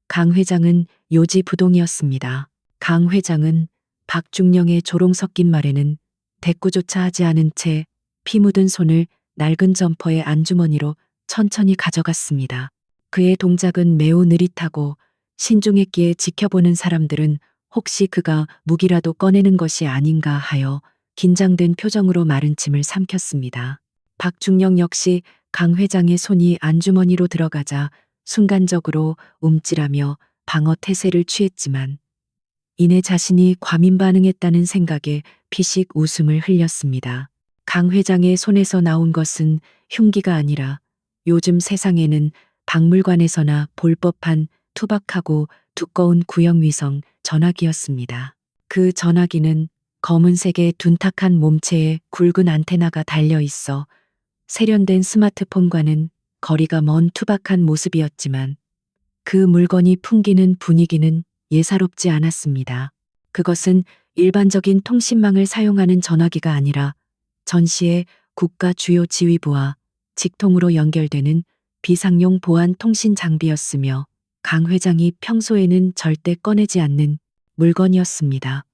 강 회장은 요지부동이었습니다. 강 회장은 박중령의 조롱 섞인 말에는 대꾸조차 하지 않은 채 피 묻은 손을 낡은 점퍼의 안주머니로 천천히 가져갔습니다. 그의 동작은 매우 느릿하고 신중했기에 지켜보는 사람들은 혹시 그가 무기라도 꺼내는 것이 아닌가 하여 긴장된 표정으로 마른 침을 삼켰습니다. 박중령 역시 강 회장의 손이 안주머니로 들어가자 순간적으로 움찔하며 방어 태세를 취했지만 이내 자신이 과민 반응했다는 생각에 피식 웃음을 흘렸습니다. 강 회장의 손에서 나온 것은 흉기가 아니라 요즘 세상에는 박물관에서나 볼 법한 투박하고 두꺼운 구형 위성 전화기였습니다. 그 전화기는 검은색의 둔탁한 몸체에 굵은 안테나가 달려 있어 세련된 스마트폰과는 거리가 먼 투박한 모습이었지만 그 물건이 풍기는 분위기는 예사롭지 않았습니다. 그것은 일반적인 통신망을 사용하는 전화기가 아니라 전시의 국가 주요 지휘부와 직통으로 연결되는 비상용 보안 통신 장비였으며 강 회장이 평소에는 절대 꺼내지 않는 물건이었습니다.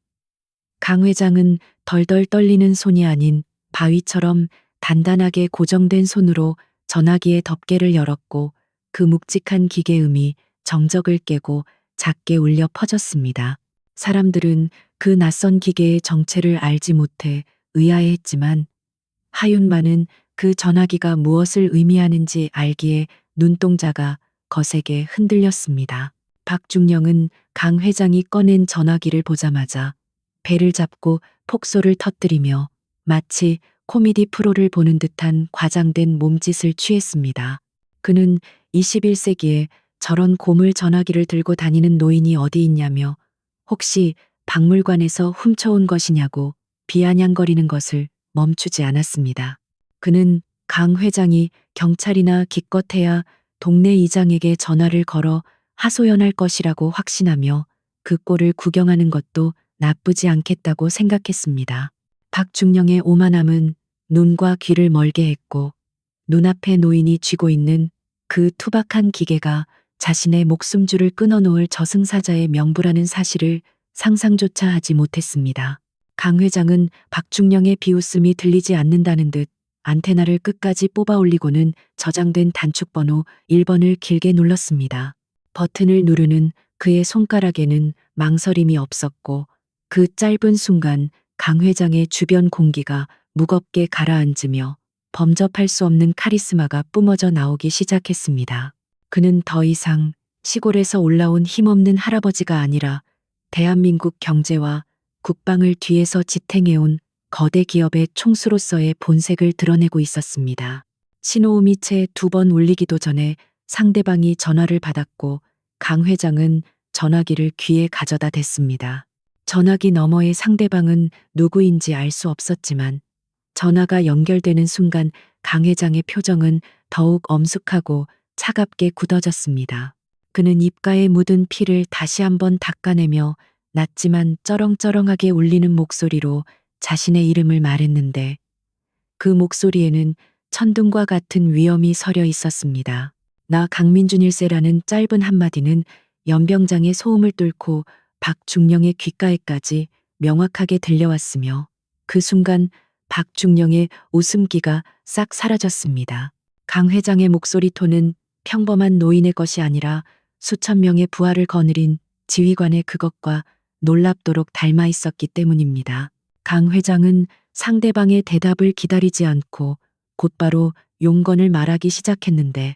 강 회장은 덜덜 떨리는 손이 아닌 바위처럼 단단하게 고정된 손으로 전화기의 덮개를 열었고 그 묵직한 기계음이 정적을 깨고 작게 울려 퍼졌습니다. 사람들은 그 낯선 기계의 정체를 알지 못해 의아해했지만 하윤만은 그 전화기가 무엇을 의미하는지 알기에 눈동자가 거세게 흔들렸습니다. 박중령은 강 회장이 꺼낸 전화기를 보자마자 배를 잡고 폭소를 터뜨리며 마치 코미디 프로를 보는 듯한 과장된 몸짓을 취했습니다. 그는 21세기에 저런 고물 전화기를 들고 다니는 노인이 어디 있냐며 혹시 박물관에서 훔쳐온 것이냐고 비아냥거리는 것을 멈추지 않았습니다. 그는 강 회장이 경찰이나 기껏해야 동네 이장에게 전화를 걸어 하소연할 것이라고 확신하며 그 꼴을 구경하는 것도 나쁘지 않겠다고 생각했습니다. 박중령의 오만함은 눈과 귀를 멀게 했고 눈앞에 노인이 쥐고 있는 그 투박한 기계가 자신의 목숨줄을 끊어놓을 저승사자의 명부라는 사실을 상상조차 하지 못했습니다. 강 회장은 박중령의 비웃음이 들리지 않는다는 듯 안테나를 끝까지 뽑아 올리고는 저장된 단축번호 1번을 길게 눌렀습니다. 버튼을 누르는 그의 손가락에는 망설임이 없었고 그 짧은 순간 강 회장의 주변 공기가 무겁게 가라앉으며 범접할 수 없는 카리스마가 뿜어져 나오기 시작했습니다. 그는 더 이상 시골에서 올라온 힘없는 할아버지가 아니라 대한민국 경제와 국방을 뒤에서 지탱해온 거대 기업의 총수로서의 본색을 드러내고 있었습니다. 신호음이 채 2번 울리기도 전에 상대방이 전화를 받았고 강 회장은 전화기를 귀에 가져다 댔습니다. 전화기 너머의 상대방은 누구인지 알 수 없었지만 전화가 연결되는 순간 강 회장의 표정은 더욱 엄숙하고 차갑게 굳어졌습니다. 그는 입가에 묻은 피를 다시 한번 닦아내며 낮지만 쩌렁쩌렁하게 울리는 목소리로 자신의 이름을 말했는데 그 목소리에는 천둥과 같은 위엄이 서려 있었습니다. 나 강민준일세라는 짧은 한마디는 연병장의 소음을 뚫고 박중령의 귓가에까지 명확하게 들려왔으며 그 순간 박중령의 웃음기가 싹 사라졌습니다. 강 회장의 목소리 톤은 평범한 노인의 것이 아니라 수천 명의 부하를 거느린 지휘관의 그것과 놀랍도록 닮아 있었기 때문입니다. 강 회장은 상대방의 대답을 기다리지 않고 곧바로 용건을 말하기 시작했는데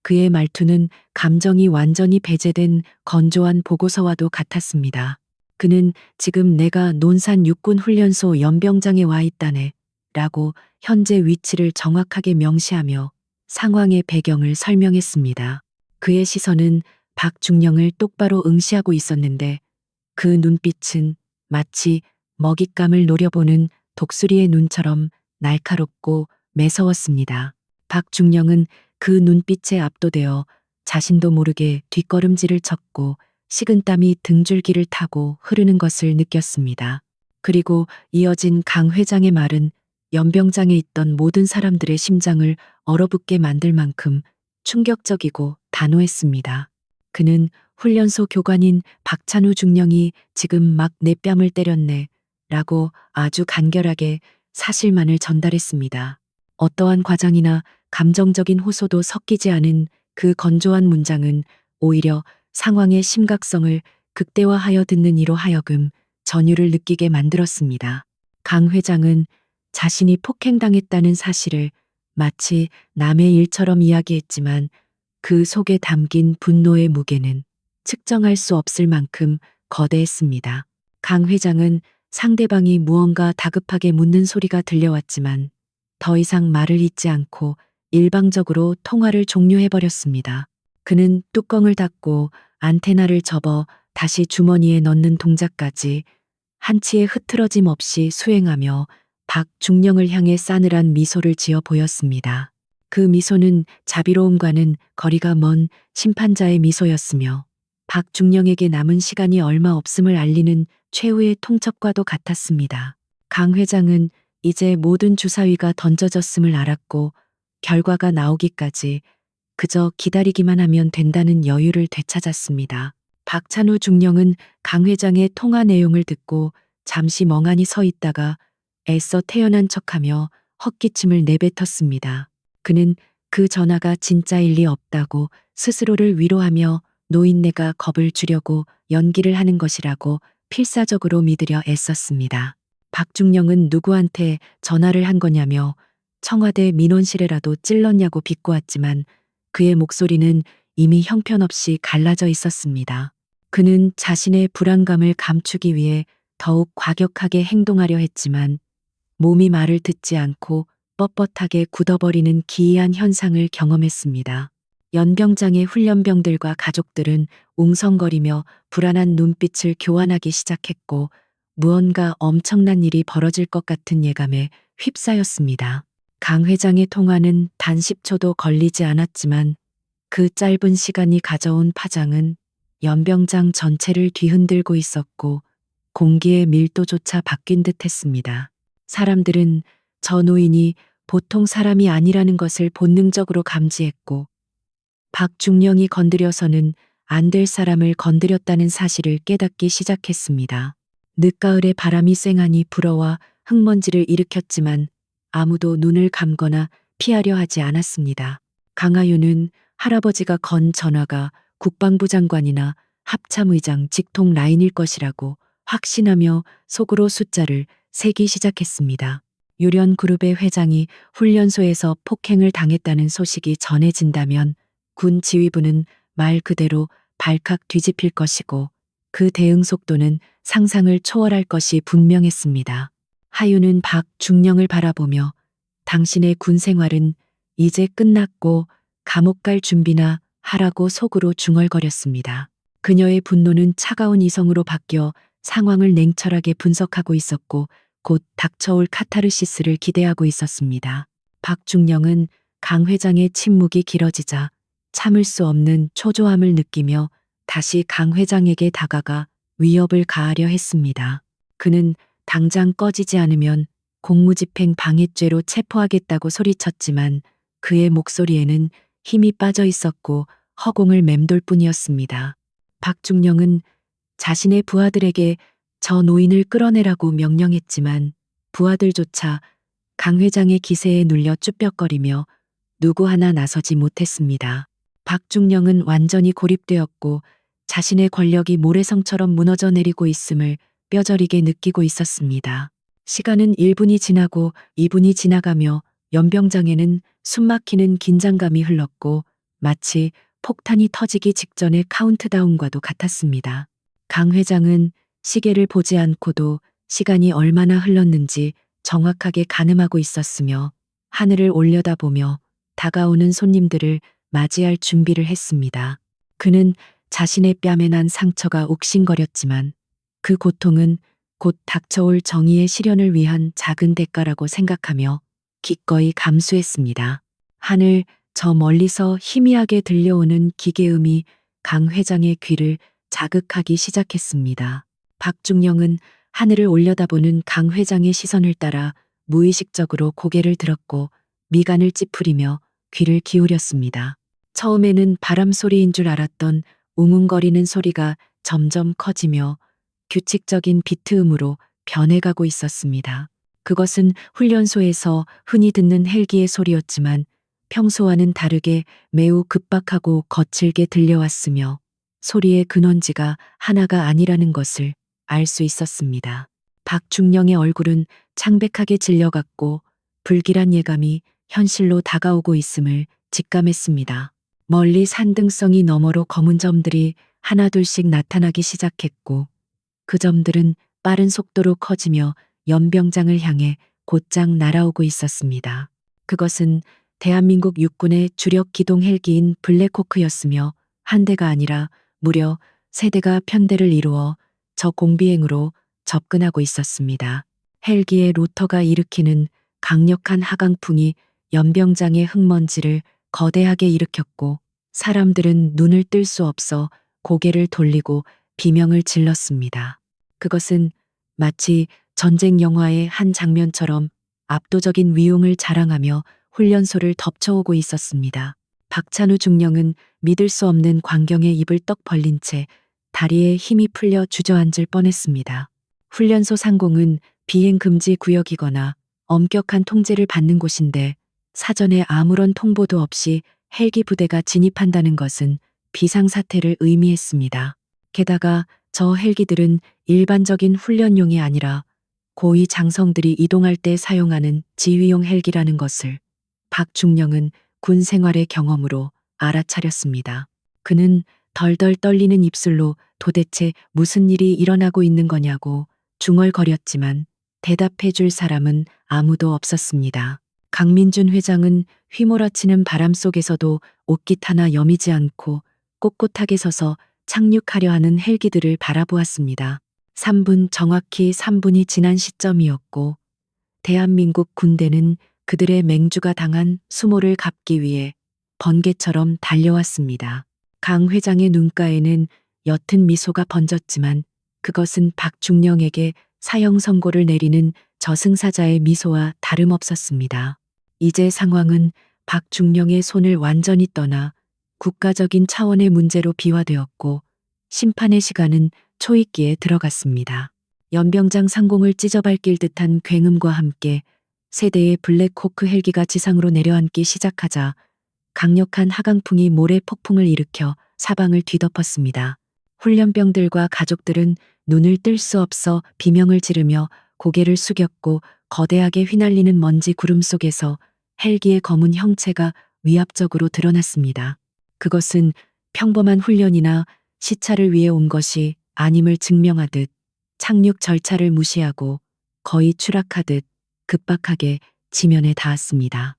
그의 말투는 감정이 완전히 배제된 건조한 보고서와도 같았습니다. 그는 지금 내가 논산 육군훈련소 연병장에 와 있다네 라고 현재 위치를 정확하게 명시하며 상황의 배경을 설명했습니다. 그의 시선은 박중령을 똑바로 응시하고 있었는데 그 눈빛은 마치 먹잇감을 노려보는 독수리의 눈처럼 날카롭고 매서웠습니다. 박중령은 그 눈빛에 압도되어 자신도 모르게 뒷걸음질을 쳤고 식은땀이 등줄기를 타고 흐르는 것을 느꼈습니다. 그리고 이어진 강 회장의 말은 연병장에 있던 모든 사람들의 심장을 얼어붙게 만들 만큼 충격적이고 단호했습니다. 그는 훈련소 교관인 박찬우 중령이 지금 막 내 뺨을 때렸네 라고 아주 간결하게 사실만을 전달했습니다. 어떠한 과장이나 감정적인 호소도 섞이지 않은 그 건조한 문장은 오히려 상황의 심각성을 극대화하여 듣는 이로 하여금 전율을 느끼게 만들었습니다. 강 회장은 자신이 폭행당했다는 사실을 마치 남의 일처럼 이야기했지만 그 속에 담긴 분노의 무게는 측정할 수 없을 만큼 거대했습니다. 강 회장은 상대방이 무언가 다급하게 묻는 소리가 들려왔지만 더 이상 말을 잇지 않고 일방적으로 통화를 종료해버렸습니다. 그는 뚜껑을 닫고 안테나를 접어 다시 주머니에 넣는 동작까지 한치의 흐트러짐 없이 수행하며 박중령을 향해 싸늘한 미소를 지어 보였습니다. 그 미소는 자비로움과는 거리가 먼 심판자의 미소였으며 박중령에게 남은 시간이 얼마 없음을 알리는 최후의 통첩과도 같았습니다. 강 회장은 이제 모든 주사위가 던져졌음을 알았고 결과가 나오기까지 그저 기다리기만 하면 된다는 여유를 되찾았습니다. 박찬우 중령은 강 회장의 통화 내용을 듣고 잠시 멍하니 서 있다가 애써 태연한 척하며 헛기침을 내뱉었습니다. 그는 그 전화가 진짜일 리 없다고 스스로를 위로하며 노인네가 겁을 주려고 연기를 하는 것이라고 필사적으로 믿으려 애썼습니다. 박중령은 누구한테 전화를 한 거냐며 청와대 민원실에라도 찔렀냐고 비꼬았지만 그의 목소리는 이미 형편없이 갈라져 있었습니다. 그는 자신의 불안감을 감추기 위해 더욱 과격하게 행동하려 했지만 몸이 말을 듣지 않고 뻣뻣하게 굳어버리는 기이한 현상을 경험했습니다. 연병장의 훈련병들과 가족들은 웅성거리며 불안한 눈빛을 교환하기 시작했고 무언가 엄청난 일이 벌어질 것 같은 예감에 휩싸였습니다. 강 회장의 통화는 단 10초도 걸리지 않았지만 그 짧은 시간이 가져온 파장은 연병장 전체를 뒤흔들고 있었고 공기의 밀도조차 바뀐 듯 했습니다. 사람들은 저 노인이 보통 사람이 아니라는 것을 본능적으로 감지했고 박중령이 건드려서는 안 될 사람을 건드렸다는 사실을 깨닫기 시작했습니다. 늦가을에 바람이 쌩하니 불어와 흙먼지를 일으켰지만 아무도 눈을 감거나 피하려 하지 않았습니다. 강하윤은 할아버지가 건 전화가 국방부 장관이나 합참의장 직통 라인일 것이라고 확신하며 속으로 숫자를 세기 시작했습니다. 유련그룹의 회장이 훈련소에서 폭행을 당했다는 소식이 전해진다면 군 지휘부는 말 그대로 발칵 뒤집힐 것이고 그 대응 속도는 상상을 초월할 것이 분명했습니다. 하윤은 박중령을 바라보며 당신의 군 생활은 이제 끝났고 감옥 갈 준비나 하라고 속으로 중얼거렸습니다. 그녀의 분노는 차가운 이성으로 바뀌어 상황을 냉철하게 분석하고 있었고 곧 닥쳐올 카타르시스를 기대하고 있었습니다. 박중령은 강 회장의 침묵이 길어지자 참을 수 없는 초조함을 느끼며 다시 강 회장에게 다가가 위협을 가하려 했습니다. 그는 당장 꺼지지 않으면 공무집행 방해죄로 체포하겠다고 소리쳤지만 그의 목소리에는 힘이 빠져 있었고 허공을 맴돌 뿐이었습니다. 박중령은 자신의 부하들에게 저 노인을 끌어내라고 명령했지만 부하들조차 강 회장의 기세에 눌려 쭈뼛거리며 누구 하나 나서지 못했습니다. 박중령은 완전히 고립되었고 자신의 권력이 모래성처럼 무너져 내리고 있음을 뼈저리게 느끼고 있었습니다. 시간은 1분이 지나고 2분이 지나가며 연병장에는 숨막히는 긴장감이 흘렀고 마치 폭탄이 터지기 직전의 카운트다운과도 같았습니다. 강 회장은 시계를 보지 않고도 시간이 얼마나 흘렀는지 정확하게 가늠하고 있었으며 하늘을 올려다보며 다가오는 손님들을 맞이할 준비를 했습니다. 그는 자신의 뺨에 난 상처가 욱신거렸지만 그 고통은 곧 닥쳐올 정의의 실현을 위한 작은 대가라고 생각하며 기꺼이 감수했습니다. 하늘 저 멀리서 희미하게 들려오는 기계음이 강 회장의 귀를 자극하기 시작했습니다. 박중령은 하늘을 올려다보는 강 회장의 시선을 따라 무의식적으로 고개를 들었고 미간을 찌푸리며 귀를 기울였습니다. 처음에는 바람 소리인 줄 알았던 웅웅거리는 소리가 점점 커지며 규칙적인 비트음으로 변해가고 있었습니다. 그것은 훈련소에서 흔히 듣는 헬기의 소리였지만 평소와는 다르게 매우 급박하고 거칠게 들려왔으며 소리의 근원지가 하나가 아니라는 것을 알 수 있었습니다. 박중령의 얼굴은 창백하게 질려갔고 불길한 예감이 현실로 다가오고 있음을 직감했습니다. 멀리 산등성이 너머로 검은 점들이 하나둘씩 나타나기 시작했고 그 점들은 빠른 속도로 커지며 연병장을 향해 곧장 날아오고 있었습니다. 그것은 대한민국 육군의 주력 기동 헬기인 블랙호크였으며 한 대가 아니라 무려 3대가 편대를 이루어 저 공비행으로 접근하고 있었습니다. 헬기의 로터가 일으키는 강력한 하강풍이 연병장의 흙먼지를 거대하게 일으켰고 사람들은 눈을 뜰 수 없어 고개를 돌리고 비명을 질렀습니다. 그것은 마치 전쟁 영화의 한 장면처럼 압도적인 위용을 자랑하며 훈련소를 덮쳐오고 있었습니다. 박찬우 중령은 믿을 수 없는 광경에 입을 떡 벌린 채 다리에 힘이 풀려 주저앉을 뻔했습니다. 훈련소 상공은 비행 금지 구역이거나 엄격한 통제를 받는 곳인데 사전에 아무런 통보도 없이 헬기 부대가 진입한다는 것은 비상사태를 의미했습니다. 게다가 저 헬기들은 일반적인 훈련용이 아니라 고위 장성들이 이동할 때 사용하는 지휘용 헬기라는 것을 박 중령은 군 생활의 경험으로 알아차렸습니다. 그는 덜덜 떨리는 입술로 도대체 무슨 일이 일어나고 있는 거냐고 중얼거렸지만 대답해 줄 사람은 아무도 없었습니다. 강민준 회장은 휘몰아치는 바람 속에서도 옷깃 하나 여미지 않고 꼿꼿하게 서서 착륙하려 하는 헬기들을 바라보았습니다. 3분, 정확히 3분이 지난 시점이었고 대한민국 군대는 그들의 맹주가 당한 수모를 갚기 위해 번개처럼 달려왔습니다. 강 회장의 눈가에는 옅은 미소가 번졌지만 그것은 박중령에게 사형 선고를 내리는 저승사자의 미소와 다름없었습니다. 이제 상황은 박중령의 손을 완전히 떠나 국가적인 차원의 문제로 비화되었고 심판의 시간은 초입기에 들어갔습니다. 연병장 상공을 찢어밟길 듯한 굉음과 함께 세 대의 블랙호크 헬기가 지상으로 내려앉기 시작하자 강력한 하강풍이 모래 폭풍을 일으켜 사방을 뒤덮었습니다. 훈련병들과 가족들은 눈을 뜰 수 없어 비명을 지르며 고개를 숙였고 거대하게 휘날리는 먼지 구름 속에서 헬기의 검은 형체가 위압적으로 드러났습니다. 그것은 평범한 훈련이나 시찰을 위해 온 것이 아님을 증명하듯 착륙 절차를 무시하고 거의 추락하듯 급박하게 지면에 닿았습니다.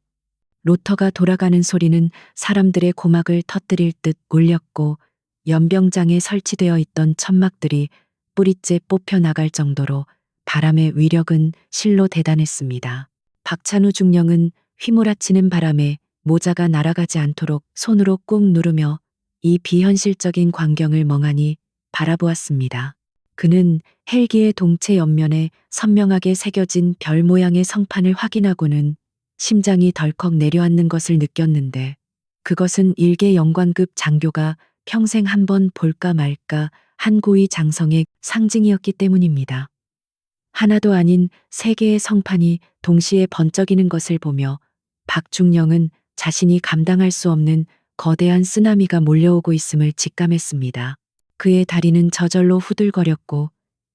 로터가 돌아가는 소리는 사람들의 고막을 터뜨릴 듯 울렸고 연병장에 설치되어 있던 천막들이 뿌리째 뽑혀 나갈 정도로 바람의 위력은 실로 대단했습니다. 박찬우 중령은 휘몰아치는 바람에 모자가 날아가지 않도록 손으로 꾹 누르며 이 비현실적인 광경을 멍하니 바라보았습니다. 그는 헬기의 동체 옆면에 선명하게 새겨진 별 모양의 성판을 확인하고는 심장이 덜컥 내려앉는 것을 느꼈는데 그것은 일개 영관급 장교가 평생 한 번 볼까 말까 한 고위 장성의 상징이었기 때문입니다. 하나도 아닌 세 개의 성판이 동시에 번쩍이는 것을 보며 박중령은 자신이 감당할 수 없는 거대한 쓰나미가 몰려오고 있음을 직감했습니다. 그의 다리는 저절로 후들거렸고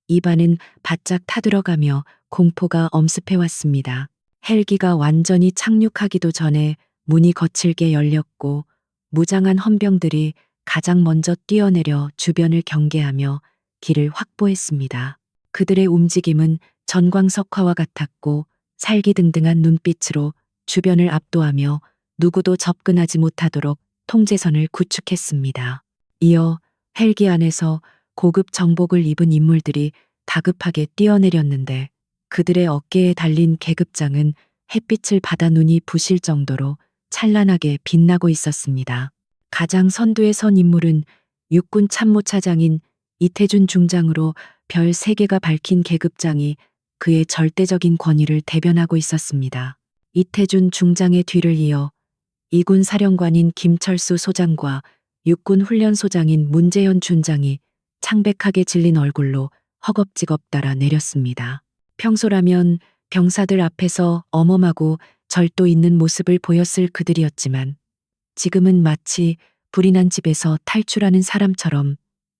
입안은 바짝 타들어가며 공포가 엄습해왔습니다. 헬기가 완전히 착륙하기도 전에 문이 거칠게 열렸고 무장한 헌병들이 가장 먼저 뛰어내려 주변을 경계하며 길을 확보했습니다. 그들의 움직임은 전광석화와 같았고 살기등등한 눈빛으로 주변을 압도하며 누구도 접근하지 못하도록 통제선을 구축했습니다. 이어 헬기 안에서 고급 정복을 입은 인물들이 다급하게 뛰어내렸는데 그들의 어깨에 달린 계급장은 햇빛을 받아 눈이 부실 정도로 찬란하게 빛나고 있었습니다. 가장 선두에 선 인물은 육군 참모차장인 이태준 중장으로 별 3개가 밝힌 계급장이 그의 절대적인 권위를 대변하고 있었습니다. 이태준 중장의 뒤를 이어 이군 사령관인 김철수 소장과 육군 훈련소장인 문재현 준장이 창백하게 질린 얼굴로 허겁지겁 따라 내렸습니다. 평소라면 병사들 앞에서 엄엄하고 절도 있는 모습을 보였을 그들이었지만 지금은 마치 불이 난 집에서 탈출하는 사람처럼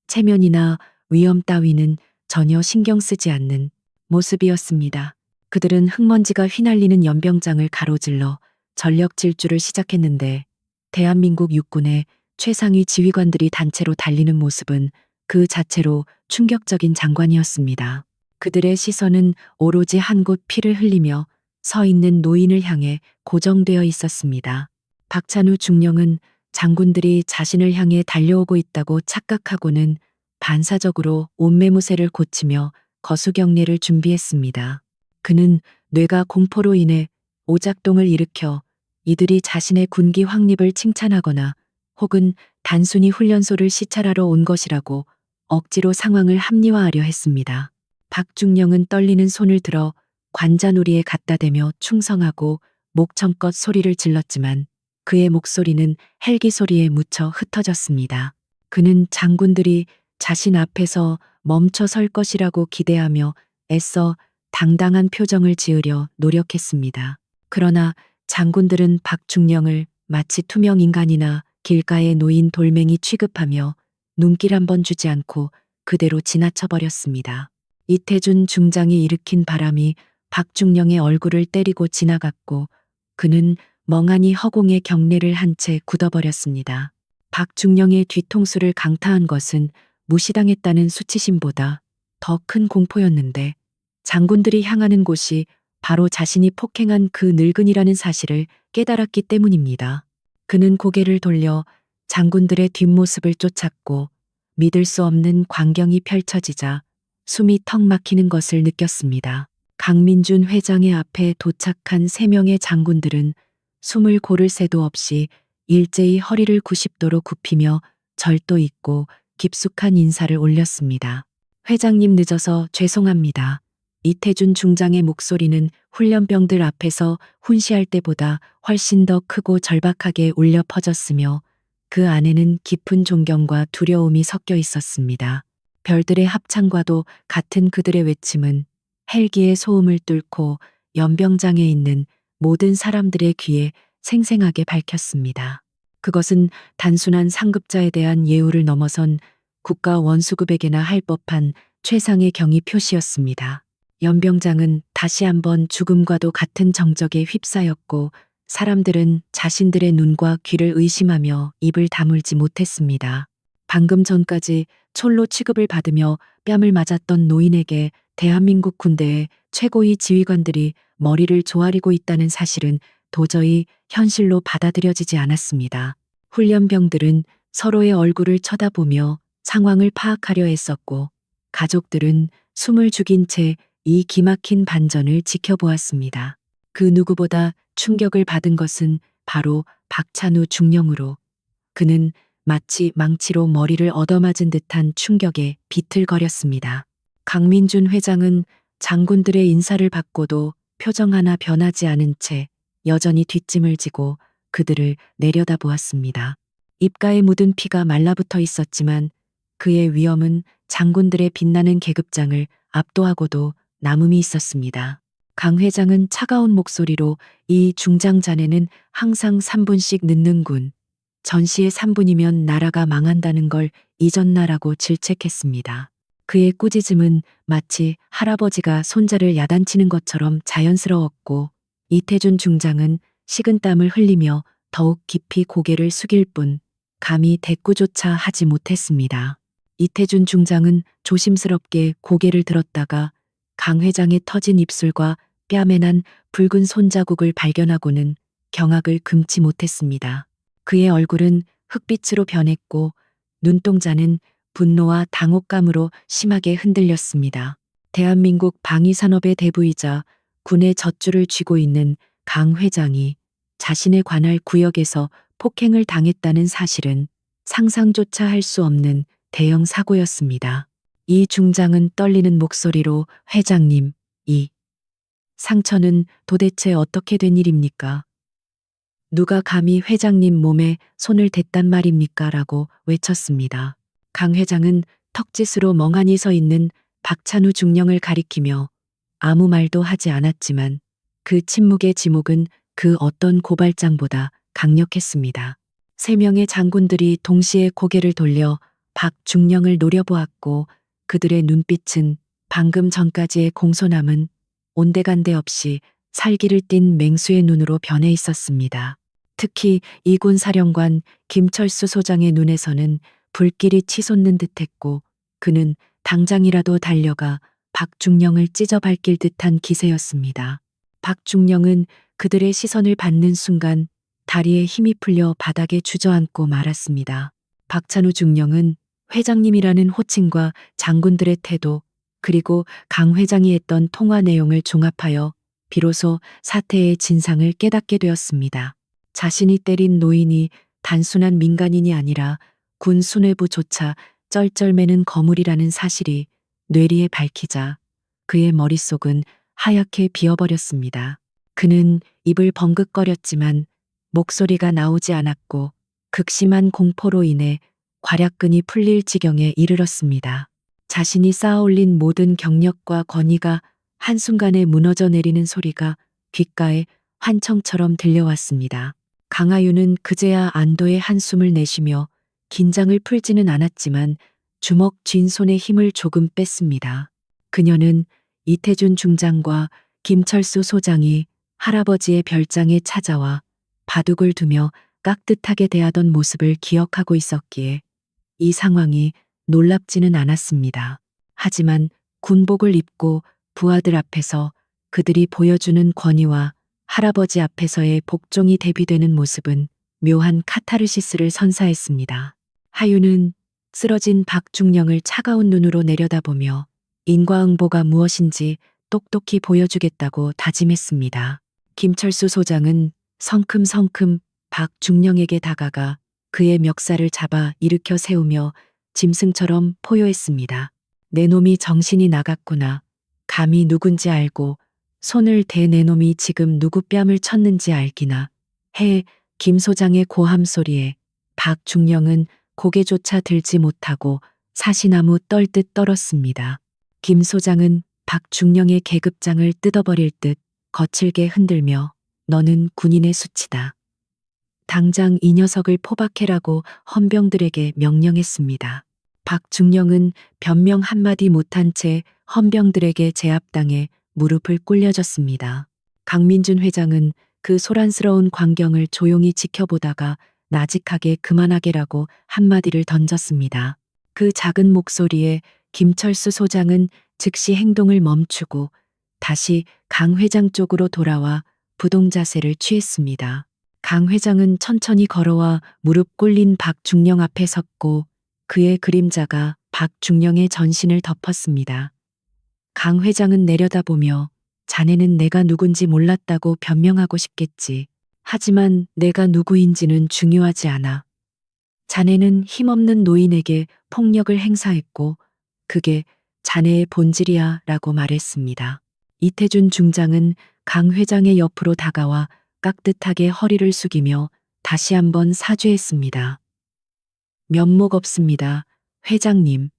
체면이나 위험 따위는 전혀 신경 쓰지 않는 모습이었습니다. 그들은 흙먼지가 휘날리는 연병장을 가로질러 전력 질주를 시작했는데 대한민국 육군의 최상위 지휘관들이 단체로 달리는 모습은 그 자체로 충격적인 장관이었습니다. 그들의 시선은 오로지 한 곳 피를 흘리며 서 있는 노인을 향해 고정되어 있었습니다. 박찬우 중령은 장군들이 자신을 향해 달려오고 있다고 착각하고는 반사적으로 옷매무새를 고치며 거수경례를 준비했습니다. 그는 뇌가 공포로 인해 오작동을 일으켜 이들이 자신의 군기 확립을 칭찬하거나 혹은 단순히 훈련소를 시찰하러 온 것이라고 억지로 상황을 합리화하려 했습니다. 박중령은 떨리는 손을 들어 관자놀이에 갖다 대며 충성하고 목청껏 소리를 질렀지만 그의 목소리는 헬기 소리에 묻혀 흩어졌습니다. 그는 장군들이 자신 앞에서 멈춰 설 것이라고 기대하며 애써 당당한 표정을 지으려 노력했습니다. 그러나 장군들은 박중령을 마치 투명 인간이나 길가에 놓인 돌멩이 취급하며 눈길 한 번 주지 않고 그대로 지나쳐 버렸습니다. 이태준 중장이 일으킨 바람이 박중령의 얼굴을 때리고 지나갔고 그는 멍하니 허공에 경례를 한 채 굳어버렸습니다. 박중령의 뒤통수를 강타한 것은 무시당했다는 수치심보다 더 큰 공포였는데 장군들이 향하는 곳이 바로 자신이 폭행한 그 늙은이라는 사실을 깨달았기 때문입니다. 그는 고개를 돌려 장군들의 뒷모습을 쫓았고 믿을 수 없는 광경이 펼쳐지자 숨이 턱 막히는 것을 느꼈습니다. 강민준 회장의 앞에 도착한 3명의 장군들은 숨을 고를 새도 없이 일제히 허리를 90도로 굽히며 절도 있고 깊숙한 인사를 올렸습니다. 회장님 늦어서 죄송합니다. 이태준 중장의 목소리는 훈련병들 앞에서 훈시할 때보다 훨씬 더 크고 절박하게 울려 퍼졌으며 그 안에는 깊은 존경과 두려움이 섞여 있었습니다. 별들의 합창과도 같은 그들의 외침은 헬기의 소음을 뚫고 연병장에 있는 모든 사람들의 귀에 생생하게 밝혔습니다. 그것은 단순한 상급자에 대한 예우를 넘어선 국가 원수급에게나 할 법한 최상의 경의 표시였습니다. 연병장은 다시 한번 죽음과도 같은 정적에 휩싸였고 사람들은 자신들의 눈과 귀를 의심하며 입을 다물지 못했습니다. 방금 전까지 촐로 취급을 받으며 뺨을 맞았던 노인에게 대한민국 군대의 최고위 지휘관들이 머리를 조아리고 있다는 사실은 도저히 현실로 받아들여지지 않았습니다. 훈련병들은 서로의 얼굴을 쳐다보며 상황을 파악하려 애썼고 가족들은 숨을 죽인 채 이 기막힌 반전을 지켜보았습니다. 그 누구보다 충격을 받은 것은 바로 박찬우 중령으로 그는 마치 망치로 머리를 얻어맞은 듯한 충격에 비틀거렸습니다. 강민준 회장은 장군들의 인사를 받고도 표정 하나 변하지 않은 채 여전히 뒷짐을 지고 그들을 내려다보았습니다. 입가에 묻은 피가 말라붙어 있었지만 그의 위엄은 장군들의 빛나는 계급장을 압도하고도 남음이 있었습니다. 강 회장은 차가운 목소리로 이 중장 자네는 항상 3분씩 늦는군. 전시에 3분이면 나라가 망한다는 걸 잊었나라고 질책했습니다. 그의 꾸짖음은 마치 할아버지가 손자를 야단치는 것처럼 자연스러웠고 이태준 중장은 식은땀을 흘리며 더욱 깊이 고개를 숙일 뿐 감히 대꾸조차 하지 못했습니다. 이태준 중장은 조심스럽게 고개를 들었다가 강 회장의 터진 입술과 뺨에 난 붉은 손자국을 발견하고는 경악을 금치 못했습니다. 그의 얼굴은 흑빛으로 변했고 눈동자는 분노와 당혹감으로 심하게 흔들렸습니다. 대한민국 방위산업의 대부이자 군의 젖줄을 쥐고 있는 강 회장이 자신의 관할 구역에서 폭행을 당했다는 사실은 상상조차 할 수 없는 대형 사고였습니다. 이 중장은 떨리는 목소리로 회장님, 이 상처는 도대체 어떻게 된 일입니까? 누가 감히 회장님 몸에 손을 댔단 말입니까? 라고 외쳤습니다. 강 회장은 턱짓으로 멍하니 서 있는 박찬우 중령을 가리키며 아무 말도 하지 않았지만 그 침묵의 지목은 그 어떤 고발장보다 강력했습니다. 3명의 장군들이 동시에 고개를 돌려 박중령을 노려보았고 그들의 눈빛은 방금 전까지의 공손함은 온데간데 없이 살기를 띤 맹수의 눈으로 변해 있었습니다. 특히 이군 사령관 김철수 소장의 눈에서는 불길이 치솟는 듯했고 그는 당장이라도 달려가 박중령을 찢어 밟길 듯한 기세였습니다. 박중령은 그들의 시선을 받는 순간 다리에 힘이 풀려 바닥에 주저앉고 말았습니다. 박찬우 중령은 회장님이라는 호칭과 장군들의 태도 그리고 강 회장이 했던 통화 내용을 종합하여 비로소 사태의 진상을 깨닫게 되었습니다. 자신이 때린 노인이 단순한 민간인이 아니라 군 수뇌부조차 쩔쩔매는 거물이라는 사실이 뇌리에 밝히자 그의 머릿속은 하얗게 비어버렸습니다. 그는 입을 벙긋거렸지만 목소리가 나오지 않았고 극심한 공포로 인해 괄약근이 풀릴 지경에 이르렀습니다. 자신이 쌓아올린 모든 경력과 권위가 한순간에 무너져 내리는 소리가 귓가에 환청처럼 들려왔습니다. 강하윤은 그제야 안도의 한숨을 내쉬며 긴장을 풀지는 않았지만 주먹 쥔 손의 힘을 조금 뺐습니다. 그녀는 이태준 중장과 김철수 소장이 할아버지의 별장에 찾아와 바둑을 두며 깍듯하게 대하던 모습을 기억하고 있었기에 이 상황이 놀랍지는 않았습니다. 하지만 군복을 입고 부하들 앞에서 그들이 보여주는 권위와 할아버지 앞에서의 복종이 대비되는 모습은 묘한 카타르시스를 선사했습니다. 하윤은 쓰러진 박중령을 차가운 눈으로 내려다보며 인과응보가 무엇인지 똑똑히 보여주겠다고 다짐했습니다. 김철수 소장은 성큼성큼 박중령에게 다가가 그의 멱살을 잡아 일으켜 세우며 짐승처럼 포효했습니다. 내 놈이 정신이 나갔구나. 감히 누군지 알고 손을 대 내 놈이 지금 누구 뺨을 쳤는지 알기나 해. 김 소장의 고함 소리에 박중령은 고개조차 들지 못하고 사시나무 떨듯 떨었습니다. 김 소장은 박중령의 계급장을 뜯어버릴 듯 거칠게 흔들며 너는 군인의 수치다. 당장 이 녀석을 포박해라고 헌병들에게 명령했습니다. 박중령은 변명 한마디 못한 채 헌병들에게 제압당해 무릎을 꿇려졌습니다. 강민준 회장은 그 소란스러운 광경을 조용히 지켜보다가 나직하게 그만하게라고 한마디를 던졌습니다. 그 작은 목소리에 김철수 소장은 즉시 행동을 멈추고 다시 강 회장 쪽으로 돌아와 부동자세를 취했습니다. 강 회장은 천천히 걸어와 무릎 꿇린 박중령 앞에 섰고 그의 그림자가 박중령의 전신을 덮었습니다. 강 회장은 내려다보며 자네는 내가 누군지 몰랐다고 변명하고 싶겠지. 하지만 내가 누구인지는 중요하지 않아. 자네는 힘없는 노인에게 폭력을 행사했고 그게 자네의 본질이야 라고 말했습니다. 이태준 중장은 강 회장의 옆으로 다가와 깍듯하게 허리를 숙이며 다시 한번 사죄했습니다. 면목 없습니다. 회장님.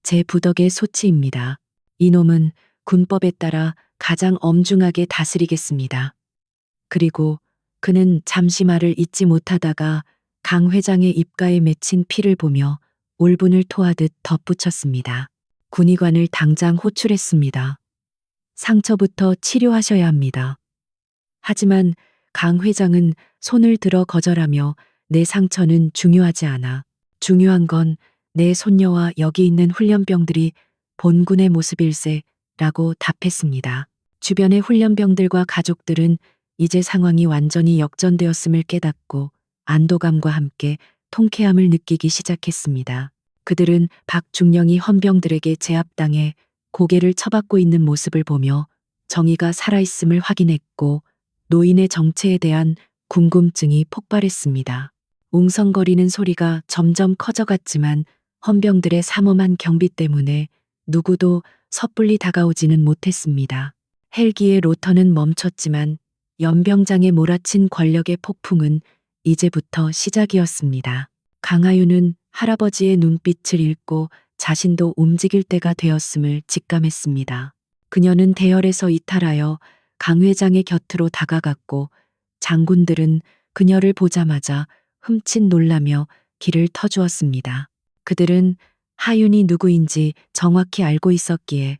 제 부덕의 소치입니다. 이놈은 군법에 따라 가장 엄중하게 다스리겠습니다. 그리고 그는 잠시 말을 잇지 못하다가 강 회장의 입가에 맺힌 피를 보며 울분을 토하듯 덧붙였습니다. 군의관을 당장 호출했습니다. 상처부터 치료하셔야 합니다. 하지만 강 회장은 손을 들어 거절하며 내 상처는 중요하지 않아. 중요한 건 내 손녀와 여기 있는 훈련병들이 본군의 모습일세 라고 답했습니다. 주변의 훈련병들과 가족들은 이제 상황이 완전히 역전되었음을 깨닫고 안도감과 함께 통쾌함을 느끼기 시작했습니다. 그들은 박중령이 헌병들에게 제압당해 고개를 쳐박고 있는 모습을 보며 정의가 살아있음을 확인했고 노인의 정체에 대한 궁금증이 폭발했습니다. 웅성거리는 소리가 점점 커져갔지만 헌병들의 삼엄한 경비 때문에 누구도 섣불리 다가오지는 못했습니다. 헬기의 로터는 멈췄지만 연병장에 몰아친 권력의 폭풍은 이제부터 시작이었습니다. 강하윤은 할아버지의 눈빛을 읽고 자신도 움직일 때가 되었음을 직감했습니다. 그녀는 대열에서 이탈하여 강 회장의 곁으로 다가갔고 장군들은 그녀를 보자마자 흠칫 놀라며 길을 터주었습니다. 그들은 하윤이 누구인지 정확히 알고 있었기에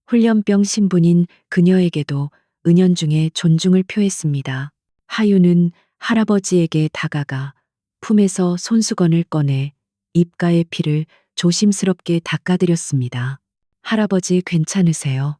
훈련병 신분인 그녀에게도 은연중에 존중을 표했습니다. 하윤은 할아버지에게 다가가 품에서 손수건을 꺼내 입가의 피를 조심스럽게 닦아드렸습니다. 할아버지 괜찮으세요?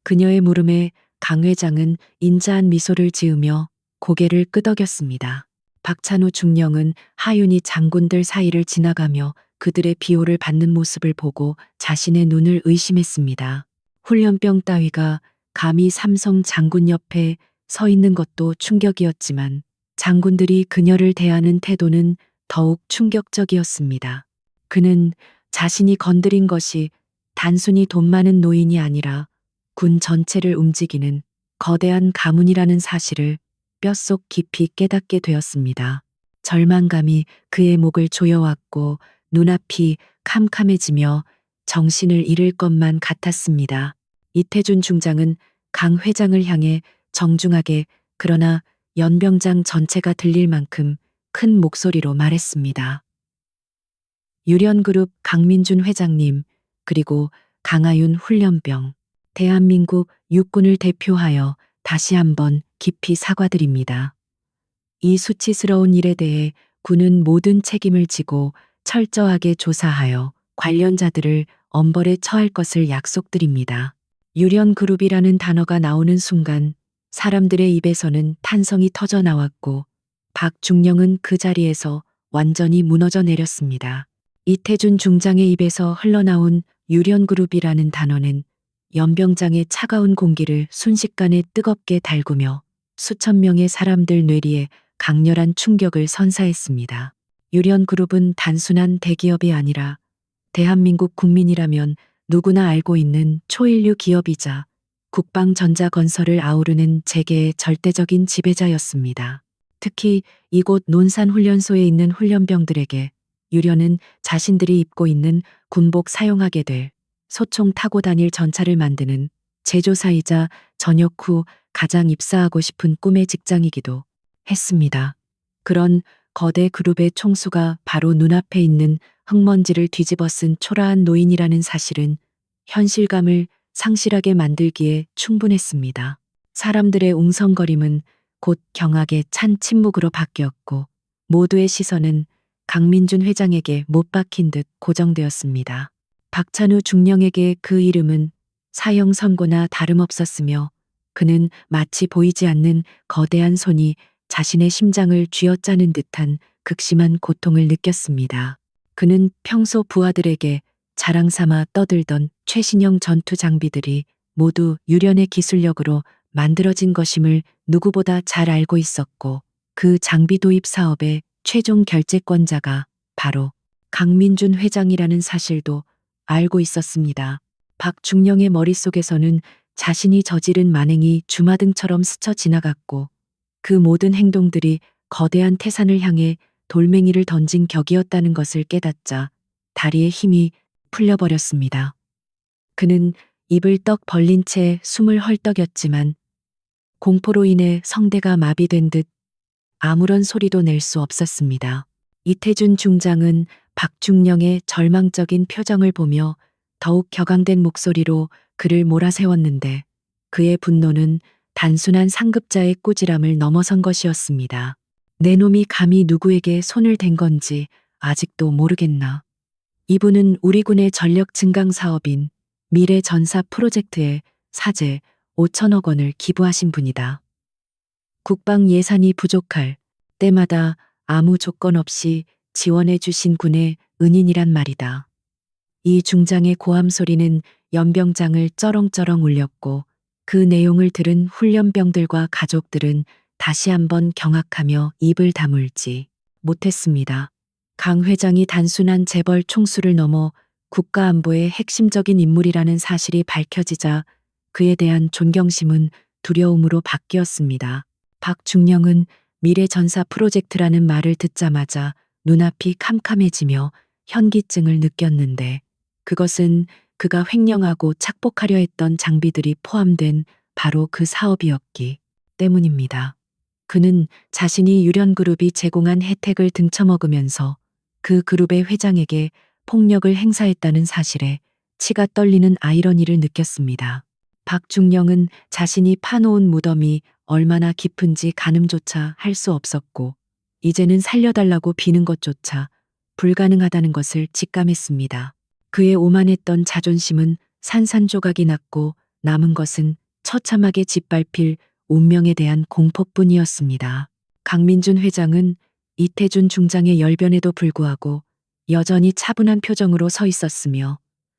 그녀의 물음에 강 회장은 인자한 미소를 지으며 고개를 끄덕였습니다. 박찬우 중령은 하윤이 장군들 사이를 지나가며 그들의 비호를 받는 모습을 보고 자신의 눈을 의심했습니다. 훈련병 따위가 감히 삼성 장군 옆에 서 있는 것도 충격이었지만 장군들이 그녀를 대하는 태도는 더욱 충격적이었습니다. 그는 자신이 건드린 것이 단순히 돈 많은 노인이 아니라 군 전체를 움직이는 거대한 가문이라는 사실을 뼛속 깊이 깨닫게 되었습니다. 절망감이 그의 목을 조여왔고 눈앞이 캄캄해지며 정신을 잃을 것만 같았습니다. 이태준 중장은 강 회장을 향해 정중하게 그러나 연병장 전체가 들릴 만큼 큰 목소리로 말했습니다. 유련그룹 강민준 회장님, 그리고 강하윤 훈련병, 대한민국 육군을 대표하여 다시 한번 깊이 사과드립니다. 이 수치스러운 일에 대해 군은 모든 책임을 지고 철저하게 조사하여 관련자들을 엄벌에 처할 것을 약속드립니다. 유련그룹이라는 단어가 나오는 순간 사람들의 입에서는 탄성이 터져 나왔고 박중령은 그 자리에서 완전히 무너져 내렸습니다. 이태준 중장의 입에서 흘러나온 유련그룹이라는 단어는 연병장의 차가운 공기를 순식간에 뜨겁게 달구며 수천 명의 사람들 뇌리에 강렬한 충격을 선사했습니다. 유련그룹은 단순한 대기업이 아니라 대한민국 국민이라면 누구나 알고 있는 초일류 기업이자 국방전자건설을 아우르는 재계의 절대적인 지배자였습니다. 특히 이곳 논산훈련소에 있는 훈련병들에게 유련은 자신들이 입고 있는 군복 사용하게 될 소총 타고 다닐 전차를 만드는 제조사이자 전역 후 가장 입사하고 싶은 꿈의 직장이기도 했습니다. 그런 거대 그룹의 총수가 바로 눈앞에 있는 흙먼지를 뒤집어 쓴 초라한 노인이라는 사실은 현실감을 상실하게 만들기에 충분했습니다. 사람들의 웅성거림은 곧 경악에 찬 침묵으로 바뀌었고 모두의 시선은 강민준 회장에게 못 박힌 듯 고정되었습니다. 박찬우 중령에게 그 이름은 사형 선고나 다름없었으며 그는 마치 보이지 않는 거대한 손이 자신의 심장을 쥐어짜는 듯한 극심한 고통을 느꼈습니다. 그는 평소 부하들에게 자랑 삼아 떠들던 최신형 전투 장비들이 모두 유련의 기술력으로 만들어진 것임을 누구보다 잘 알고 있었고 그 장비 도입 사업의 최종 결재권자가 바로 강민준 회장이라는 사실도 알고 있었습니다. 박중령의 머릿속에서는 자신이 저지른 만행이 주마등처럼 스쳐 지나갔고 그 모든 행동들이 거대한 태산을 향해 돌멩이를 던진 격이었다는 것을 깨닫자 다리에 힘이 풀려버렸습니다. 그는 입을 떡 벌린 채 숨을 헐떡였지만 공포로 인해 성대가 마비된 듯 아무런 소리도 낼 수 없었습니다. 이태준 중장은 박중령의 절망적인 표정을 보며 더욱 격앙된 목소리로 그를 몰아세웠는데 그의 분노는 단순한 상급자의 꾸지람을 넘어선 것이었습니다. 내 놈이 감히 누구에게 손을 댄 건지 아직도 모르겠나. 이분은 우리 군의 전력 증강 사업인 미래 전사 프로젝트에 사제 5천억 원을 기부하신 분이다. 국방 예산이 부족할 때마다 아무 조건 없이 지원해 주신 군의 은인이란 말이다. 이 중장의 고함 소리는 연병장을 쩌렁쩌렁 울렸고 그 내용을 들은 훈련병들과 가족들은 다시 한번 경악하며 입을 다물지 못했습니다. 강 회장이 단순한 재벌 총수를 넘어 국가안보의 핵심적인 인물이라는 사실이 밝혀지자 그에 대한 존경심은 두려움으로 바뀌었습니다. 박중령은 미래전사 프로젝트라는 말을 듣자마자 눈앞이 캄캄해지며 현기증을 느꼈는데 그것은 그가 횡령하고 착복하려 했던 장비들이 포함된 바로 그 사업이었기 때문입니다. 그는 자신이 유련그룹이 제공한 혜택을 등쳐먹으면서 그 그룹의 회장에게 폭력을 행사했다는 사실에 치가 떨리는 아이러니를 느꼈습니다. 박중령은 자신이 파놓은 무덤이 얼마나 깊은지 가늠조차 할 수 없었고 이제는 살려달라고 비는 것조차 불가능하다는 것을 직감했습니다. 그의 오만했던 자존심은 산산조각이 났고 남은 것은 처참하게 짓밟힐 운명에 대한 공포뿐이었습니다. 강민준 회장은 이태준 중장의 열변에도 불구하고 여전히 차분한 표정으로 서 있었으며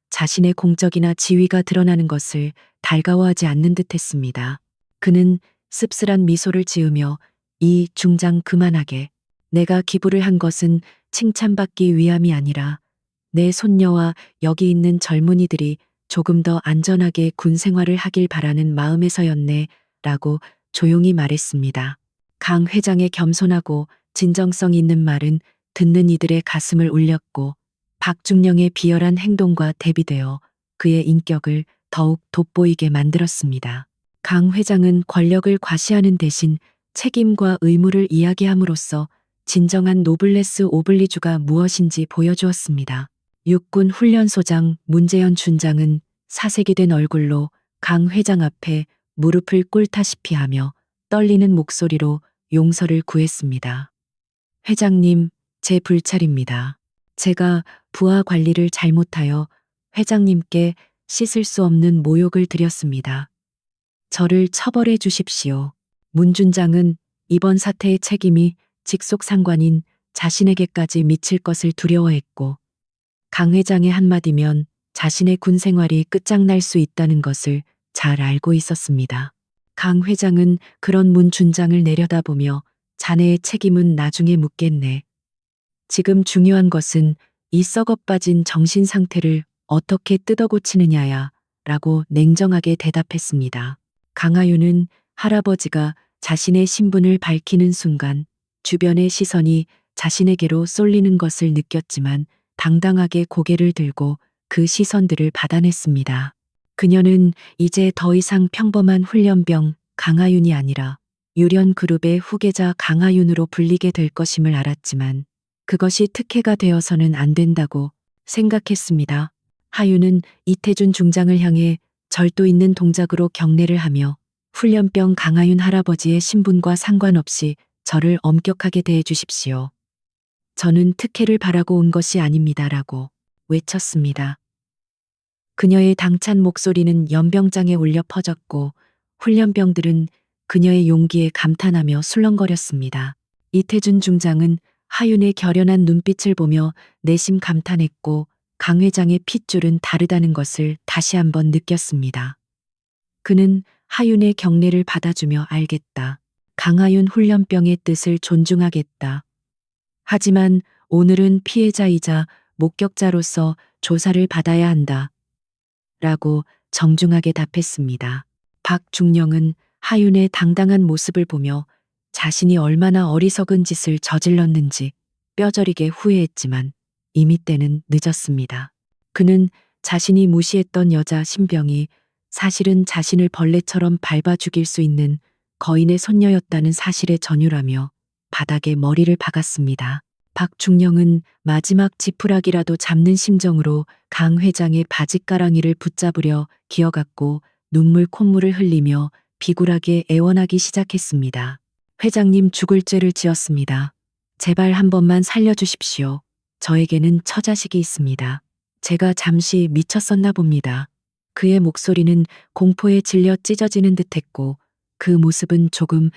자신의 공적이나 지위가 드러나는 것을 달가워하지 않는 듯 했습니다. 그는 씁쓸한 미소를 지으며 이 중장 그만하게. 내가 기부를 한 것은 칭찬받기 위함이 아니라 내 손녀와 여기 있는 젊은이들이 조금 더 안전하게 군 생활을 하길 바라는 마음에서였네 라고 조용히 말했습니다. 강 회장의 겸손하고 진정성 있는 말은 듣는 이들의 가슴을 울렸고 박중령의 비열한 행동과 대비되어 그의 인격을 더욱 돋보이게 만들었습니다. 강 회장은 권력을 과시하는 대신 책임과 의무를 이야기함으로써 진정한 노블레스 오블리주가 무엇인지 보여주었습니다. 육군 훈련소장 문재현 준장은 사색이 된 얼굴로 강 회장 앞에 무릎을 꿇다시피 하며 떨리는 목소리로 용서를 구했습니다. 회장님, 제 불찰입니다. 제가 부하 관리를 잘못하여 회장님께 씻을 수 없는 모욕을 드렸습니다. 저를 처벌해 주십시오. 문 준장은 이번 사태의 책임이 직속 상관인 자신에게까지 미칠 것을 두려워했고 강 회장의 한마디면 자신의 군 생활이 끝장날 수 있다는 것을 잘 알고 있었습니다. 강 회장은 그런 문 준장을 내려다보며 자네의 책임은 나중에 묻겠네. 지금 중요한 것은 이 썩어 빠진 정신 상태를 어떻게 뜯어고치느냐야 라고 냉정하게 대답했습니다. 강하윤은 할아버지가 자신의 신분을 밝히는 순간 주변의 시선이 자신에게로 쏠리는 것을 느꼈지만 당당하게 고개를 들고 그 시선들을 받아냈습니다. 그녀는 이제 더 이상 평범한 훈련병 강하윤이 아니라 유련그룹의 후계자 강하윤으로 불리게 될 것임을 알았지만 그것이 특혜가 되어서는 안 된다고 생각했습니다. 하윤은 이태준 중장을 향해 절도 있는 동작으로 경례를 하며 훈련병 강하윤 할아버지의 신분과 상관없이 저를 엄격하게 대해 주십시오. 저는 특혜를 바라고 온 것이 아닙니다라고 외쳤습니다. 그녀의 당찬 목소리는 연병장에 울려 퍼졌고 훈련병들은 그녀의 용기에 감탄하며 술렁거렸습니다. 이태준 중장은 하윤의 결연한 눈빛을 보며 내심 감탄했고 강 회장의 핏줄은 다르다는 것을 다시 한번 느꼈습니다. 그는 하윤의 경례를 받아주며 알겠다. 강하윤 훈련병의 뜻을 존중하겠다. 하지만 오늘은 피해자이자 목격자로서 조사를 받아야 한다. 라고 정중하게 답했습니다. 박중령은 하윤의 당당한 모습을 보며 자신이 얼마나 어리석은 짓을 저질렀는지 뼈저리게 후회했지만 이미 때는 늦었습니다. 그는 자신이 무시했던 여자 신병이 사실은 자신을 벌레처럼 밟아 죽일 수 있는 거인의 손녀였다는 사실에 전율하며 바닥에 머리를 박았습니다. 박중령은 마지막 지푸라기라도 잡는 심정으로 강 회장의 바짓가랑이를 붙잡으려 기어갔고 눈물 콧물을 흘리며 비굴하게 애원하기 시작했습니다. 회장님 죽을 죄를 지었습니다. 제발 한 번만 살려주십시오. 저에게는 처자식이 있습니다. 제가 잠시 미쳤었나 봅니다. 그의 목소리는 공포에 질려 찢어지는 듯했고 그 모습은 조금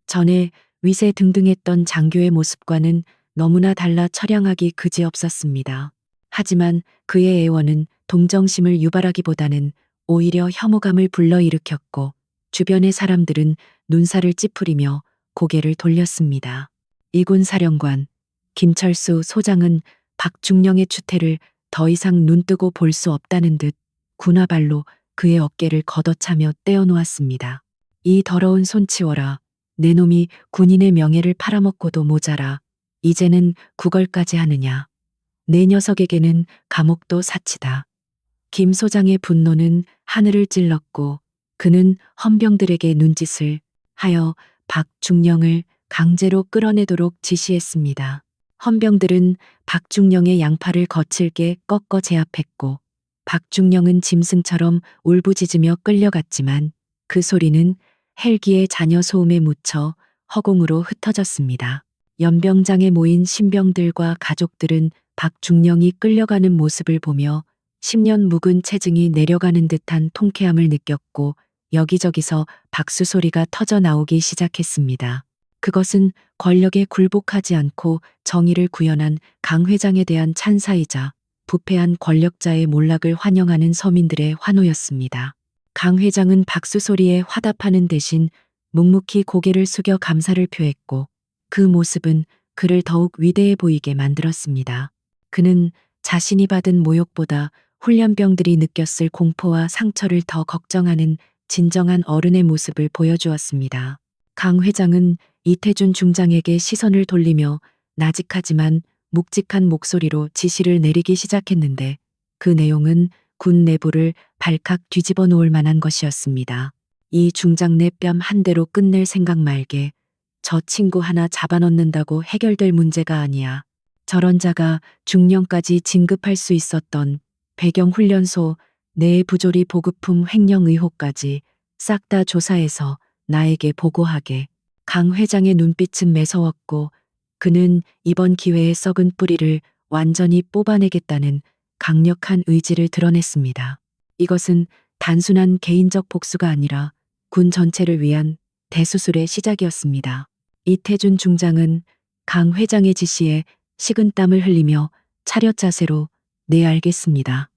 전에 위세등등했던 장교의 모습과는 너무나 달라 처량하기 그지없었습니다. 하지만 그의 애원은 동정심을 유발하기보다는 오히려 혐오감을 불러일으켰고 주변의 사람들은 눈살을 찌푸리며 고개를 돌렸습니다. 이군 사령관 김철수 소장은 박중령의 추태를 더 이상 눈뜨고 볼 수 없다는 듯 군화발로 그의 어깨를 걷어차며 떼어놓았습니다. 이 더러운 손 치워라. 내 놈이 군인의 명예를 팔아먹고도 모자라. 이제는 구걸까지 하느냐. 내 녀석에게는 감옥도 사치다. 김 소장의 분노는 하늘을 찔렀고 그는 헌병들에게 눈짓을 하여 박중령을 강제로 끌어내도록 지시했습니다. 헌병들은 박중령의 양팔을 거칠게 꺾어 제압했고 박중령은 짐승처럼 울부짖으며 끌려갔지만 그 소리는 헬기의 잔여 소음에 묻혀 허공으로 흩어졌습니다. 연병장에 모인 신병들과 가족들은 박중령이 끌려가는 모습을 보며 10년 묵은 체증이 내려가는 듯한 통쾌함을 느꼈고 여기저기서 박수 소리가 터져 나오기 시작했습니다. 그것은 권력에 굴복하지 않고 정의를 구현한 강 회장에 대한 찬사이자 부패한 권력자의 몰락을 환영하는 서민들의 환호였습니다. 강 회장은 박수 소리에 화답하는 대신 묵묵히 고개를 숙여 감사를 표했고 그 모습은 그를 더욱 위대해 보이게 만들었습니다. 그는 자신이 받은 모욕보다 훈련병들이 느꼈을 공포와 상처를 더 걱정하는 진정한 어른의 모습을 보여주었습니다. 강 회장은 이태준 중장에게 시선을 돌리며 나직하지만 묵직한 목소리로 지시를 내리기 시작했는데 그 내용은 군 내부를 발칵 뒤집어 놓을 만한 것이었습니다. 이 중장 내 뺨 한 대로 끝낼 생각 말게. 저 친구 하나 잡아넣는다고 해결될 문제가 아니야. 저런 자가 중령까지 진급할 수 있었던 배경훈련소 내 부조리 보급품 횡령 의혹까지 싹 다 조사해서 나에게 보고하게. 강 회장의 눈빛은 매서웠고 그는 이번 기회에 썩은 뿌리를 완전히 뽑아내겠다는 강력한 의지를 드러냈습니다. 이것은 단순한 개인적 복수가 아니라 군 전체를 위한 대수술의 시작이었습니다. 이태준 중장은 강 회장의 지시에 식은땀을 흘리며 차렷 자세로 네 알겠습니다.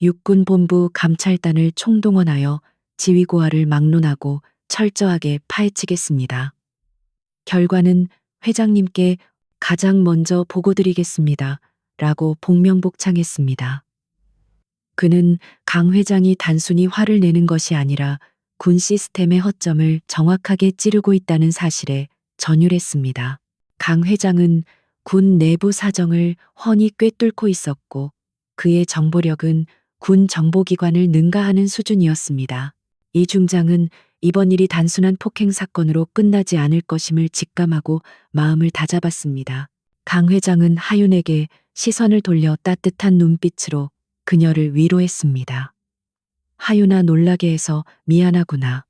육군본부 감찰단을 총동원하여 지휘고하를 막론하고 철저하게 파헤치겠습니다. 결과는 회장님께 가장 먼저 보고드리겠습니다. 라고 복명복창했습니다. 그는 강 회장이 단순히 화를 내는 것이 아니라 군 시스템의 허점을 정확하게 찌르고 있다는 사실에 전율했습니다. 강 회장은 군 내부 사정을 훤히 꿰뚫고 있었고 그의 정보력은 군 정보기관을 능가하는 수준이었습니다. 이 중장은 이번 일이 단순한 폭행 사건으로 끝나지 않을 것임을 직감하고 마음을 다잡았습니다. 강 회장은 하윤에게 시선을 돌려 따뜻한 눈빛으로 그녀를 위로했습니다. 하윤아, 놀라게 해서 미안하구나.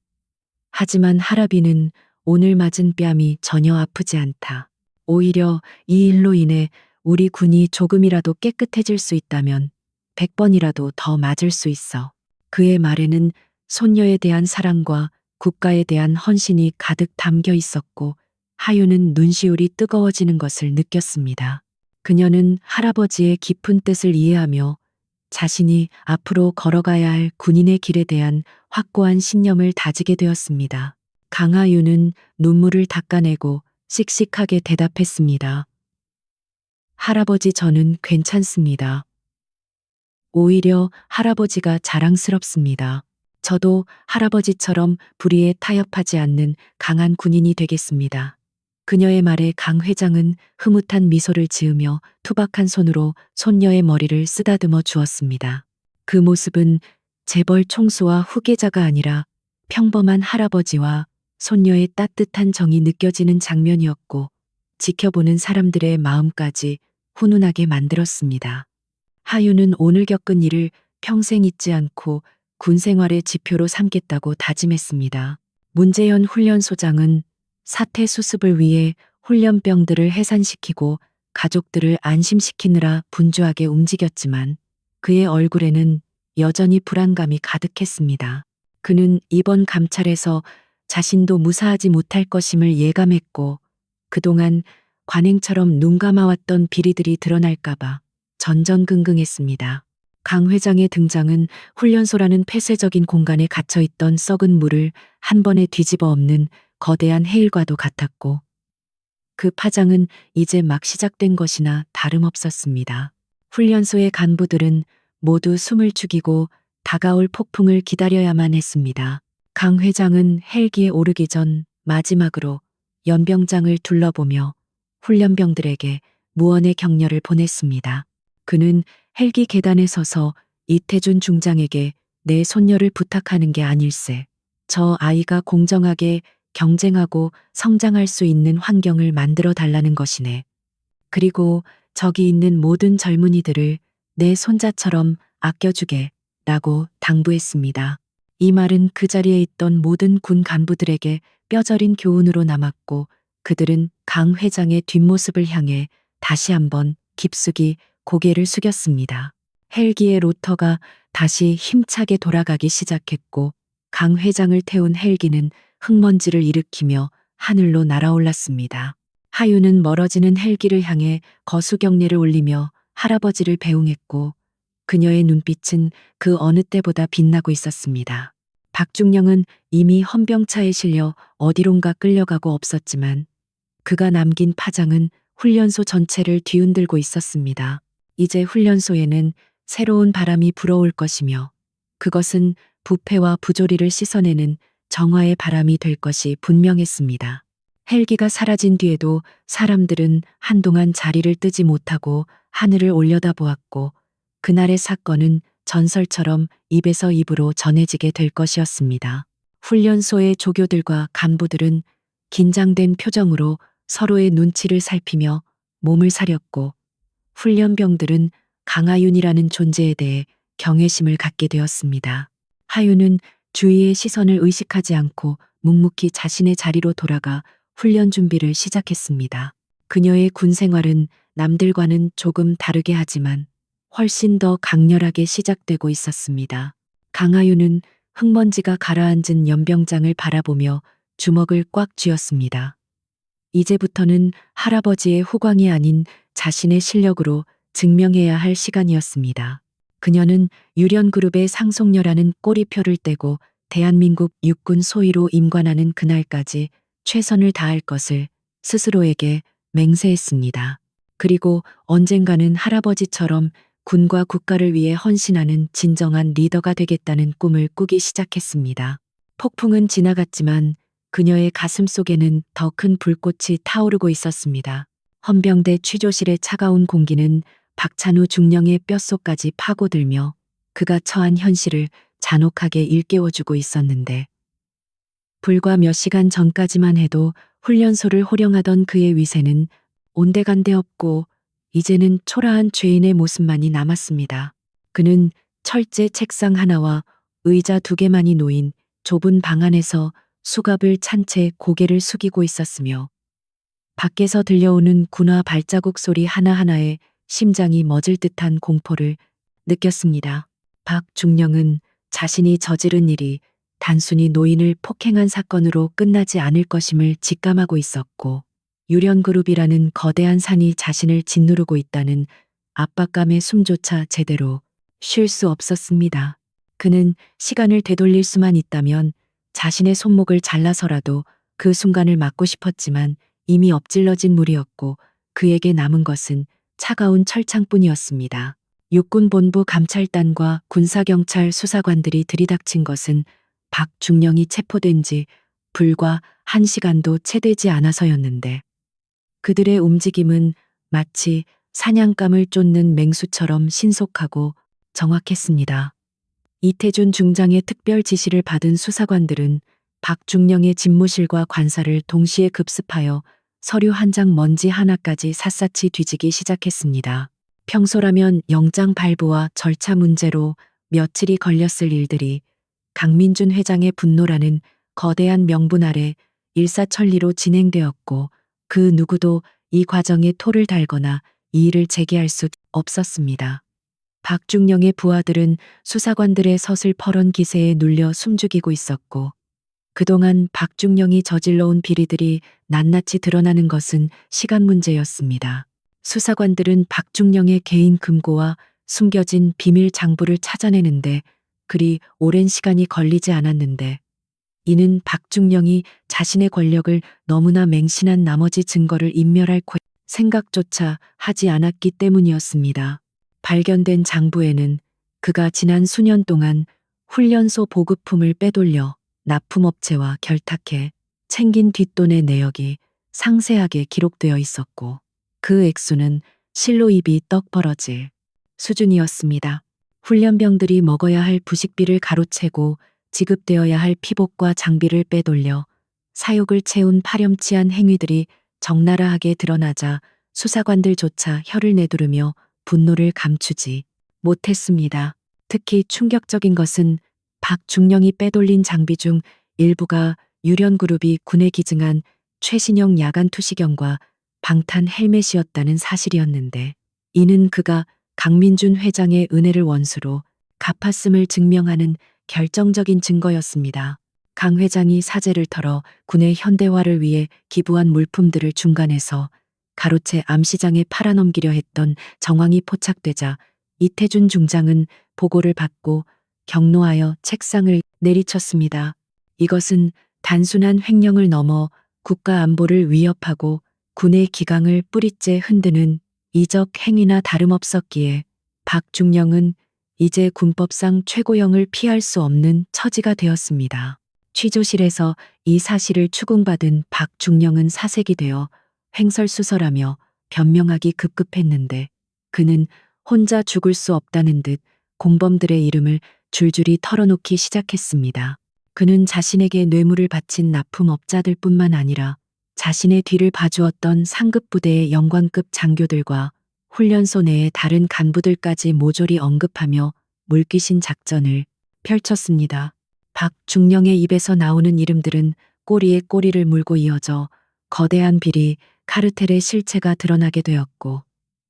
하지만 하라비는 오늘 맞은 뺨이 전혀 아프지 않다. 오히려 이 일로 인해 우리 군이 조금이라도 깨끗해질 수 있다면 100번이라도 더 맞을 수 있어. 그의 말에는 손녀에 대한 사랑과 국가에 대한 헌신이 가득 담겨 있었고 하윤은 눈시울이 뜨거워지는 것을 느꼈습니다. 그녀는 할아버지의 깊은 뜻을 이해하며 자신이 앞으로 걸어가야 할 군인의 길에 대한 확고한 신념을 다지게 되었습니다. 강하윤은 눈물을 닦아내고 씩씩하게 대답했습니다. 할아버지, 저는 괜찮습니다. 오히려 할아버지가 자랑스럽습니다. 저도 할아버지처럼 불의에 타협하지 않는 강한 군인이 되겠습니다. 그녀의 말에 강 회장은 흐뭇한 미소를 지으며 투박한 손으로 손녀의 머리를 쓰다듬어 주었습니다. 그 모습은 재벌 총수와 후계자가 아니라 평범한 할아버지와 손녀의 따뜻한 정이 느껴지는 장면이었고 지켜보는 사람들의 마음까지 훈훈하게 만들었습니다. 하윤은 오늘 겪은 일을 평생 잊지 않고 군 생활의 지표로 삼겠다고 다짐했습니다. 문재현 훈련소장은 사태 수습을 위해 훈련병들을 해산시키고 가족들을 안심시키느라 분주하게 움직였지만 그의 얼굴에는 여전히 불안감이 가득했습니다. 그는 이번 감찰에서 자신도 무사하지 못할 것임을 예감했고 그동안 관행처럼 눈 감아왔던 비리들이 드러날까봐 전전긍긍했습니다. 강 회장의 등장은 훈련소라는 폐쇄적인 공간에 갇혀있던 썩은 물을 한 번에 뒤집어 엎는 거대한 해일과도 같았고 그 파장은 이제 막 시작된 것이나 다름없었습니다. 훈련소의 간부들은 모두 숨을 죽이고 다가올 폭풍을 기다려야만 했습니다. 강 회장은 헬기에 오르기 전 마지막으로 연병장을 둘러보며 훈련병들에게 무언의 격려를 보냈습니다. 그는 헬기 계단에 서서 이태준 중장에게 내 손녀를 부탁하는 게 아닐세. 저 아이가 공정하게 경쟁하고 성장할 수 있는 환경을 만들어 달라는 것이네. 그리고 저기 있는 모든 젊은이들을 내 손자처럼 아껴주게 라고 당부했습니다. 이 말은 그 자리에 있던 모든 군 간부들에게 뼈저린 교훈으로 남았고 그들은 강 회장의 뒷모습을 향해 다시 한번 깊숙이 고개를 숙였습니다. 헬기의 로터가 다시 힘차게 돌아가기 시작했고 강 회장을 태운 헬기는 흙먼지를 일으키며 하늘로 날아올랐습니다. 하윤은 멀어지는 헬기를 향해 거수경례를 올리며 할아버지를 배웅했고 그녀의 눈빛은 그 어느 때보다 빛나고 있었습니다. 박중령은 이미 헌병차에 실려 어디론가 끌려가고 없었지만 그가 남긴 파장은 훈련소 전체를 뒤흔들고 있었습니다. 이제 훈련소에는 새로운 바람이 불어올 것이며 그것은 부패와 부조리를 씻어내는 정화의 바람이 될 것이 분명했습니다. 헬기가 사라진 뒤에도 사람들은 한동안 자리를 뜨지 못하고 하늘을 올려다보았고 그날의 사건은 전설처럼 입에서 입으로 전해지게 될 것이었습니다. 훈련소의 조교들과 간부들은 긴장된 표정으로 서로의 눈치를 살피며 몸을 사렸고 훈련병들은 강하윤이라는 존재에 대해 경외심을 갖게 되었습니다. 하윤은 주위의 시선을 의식하지 않고 묵묵히 자신의 자리로 돌아가 훈련 준비를 시작했습니다. 그녀의 군 생활은 남들과는 조금 다르게 하지만 훨씬 더 강렬하게 시작되고 있었습니다. 강하윤은 흙먼지가 가라앉은 연병장을 바라보며 주먹을 꽉 쥐었습니다. 이제부터는 할아버지의 후광이 아닌 자신의 실력으로 증명해야 할 시간이었습니다. 그녀는 유련그룹의 상속녀라는 꼬리표를 떼고 대한민국 육군 소위로 임관하는 그날까지 최선을 다할 것을 스스로에게 맹세했습니다. 그리고 언젠가는 할아버지처럼 군과 국가를 위해 헌신하는 진정한 리더가 되겠다는 꿈을 꾸기 시작했습니다. 폭풍은 지나갔지만 그녀의 가슴 속에는 더 큰 불꽃이 타오르고 있었습니다. 헌병대 취조실의 차가운 공기는 박찬우 중령의 뼛속까지 파고들며 그가 처한 현실을 잔혹하게 일깨워주고 있었는데 불과 몇 시간 전까지만 해도 훈련소를 호령하던 그의 위세는 온데간데 없고 이제는 초라한 죄인의 모습만이 남았습니다. 그는 철제 책상 하나와 의자 2개만이 놓인 좁은 방 안에서 수갑을 찬 채 고개를 숙이고 있었으며 밖에서 들려오는 군화 발자국 소리 하나하나에 심장이 멎을 듯한 공포를 느꼈습니다. 박중령은 자신이 저지른 일이 단순히 노인을 폭행한 사건으로 끝나지 않을 것임을 직감하고 있었고 유련그룹이라는 거대한 산이 자신을 짓누르고 있다는 압박감에 숨조차 제대로 쉴 수 없었습니다. 그는 시간을 되돌릴 수만 있다면 자신의 손목을 잘라서라도 그 순간을 막고 싶었지만 이미 엎질러진 물이었고 그에게 남은 것은 차가운 철창뿐이었습니다. 육군본부 감찰단과 군사경찰 수사관들이 들이닥친 것은 박중령이 체포된 지 불과 1시간도 채 되지 않아서였는데 그들의 움직임은 마치 사냥감을 쫓는 맹수처럼 신속하고 정확했습니다. 이태준 중장의 특별 지시를 받은 수사관들은 박중령의 집무실과 관사를 동시에 급습하여 서류 한 장 먼지 하나까지 샅샅이 뒤지기 시작했습니다. 평소라면 영장 발부와 절차 문제로 며칠이 걸렸을 일들이 강민준 회장의 분노라는 거대한 명분 아래 일사천리로 진행되었고 그 누구도 이 과정에 토를 달거나 이의를 제기할 수 없었습니다. 박중령의 부하들은 수사관들의 서슬퍼런 기세에 눌려 숨죽이고 있었고 그동안 박중령이 저질러온 비리들이 낱낱이 드러나는 것은 시간 문제였습니다. 수사관들은 박중령의 개인 금고와 숨겨진 비밀 장부를 찾아내는데 그리 오랜 시간이 걸리지 않았는데 이는 박중령이 자신의 권력을 너무나 맹신한 나머지 증거를 인멸할 생각조차 하지 않았기 때문이었습니다. 발견된 장부에는 그가 지난 수년 동안 훈련소 보급품을 빼돌려 납품업체와 결탁해 챙긴 뒷돈의 내역이 상세하게 기록되어 있었고 그 액수는 실로 입이 떡 벌어질 수준이었습니다. 훈련병들이 먹어야 할 부식비를 가로채고 지급되어야 할 피복과 장비를 빼돌려 사욕을 채운 파렴치한 행위들이 적나라하게 드러나자 수사관들조차 혀를 내두르며 분노를 감추지 못했습니다. 특히 충격적인 것은 박중령이 빼돌린 장비 중 일부가 유련그룹이 군에 기증한 최신형 야간 투시경과 방탄 헬멧이었다는 사실이었는데 이는 그가 강민준 회장의 은혜를 원수로 갚았음을 증명하는 결정적인 증거였습니다. 강 회장이 사재를 털어 군의 현대화를 위해 기부한 물품들을 중간에서 가로채 암시장에 팔아넘기려 했던 정황이 포착되자 이태준 중장은 보고를 받고 경로하여 책상을 내리쳤습니다. 이것은 단순한 횡령을 넘어 국가 안보를 위협하고 군의 기강을 뿌리째 흔드는 이적 행위나 다름없었기에 박중령은 이제 군법상 최고형을 피할 수 없는 처지가 되었습니다. 취조실에서 이 사실을 추궁받은 박중령은 사색이 되어 횡설수설하며 변명하기 급급했는데 그는 혼자 죽을 수 없다는 듯 공범들의 이름을 줄줄이 털어놓기 시작했습니다. 그는 자신에게 뇌물을 바친 납품업자들뿐만 아니라 자신의 뒤를 봐주었던 상급 부대의 영관급 장교들과 훈련소 내의 다른 간부들까지 모조리 언급하며 물귀신 작전을 펼쳤습니다. 박중령의 입에서 나오는 이름들은 꼬리에 꼬리를 물고 이어져 거대한 비리 카르텔의 실체가 드러나게 되었고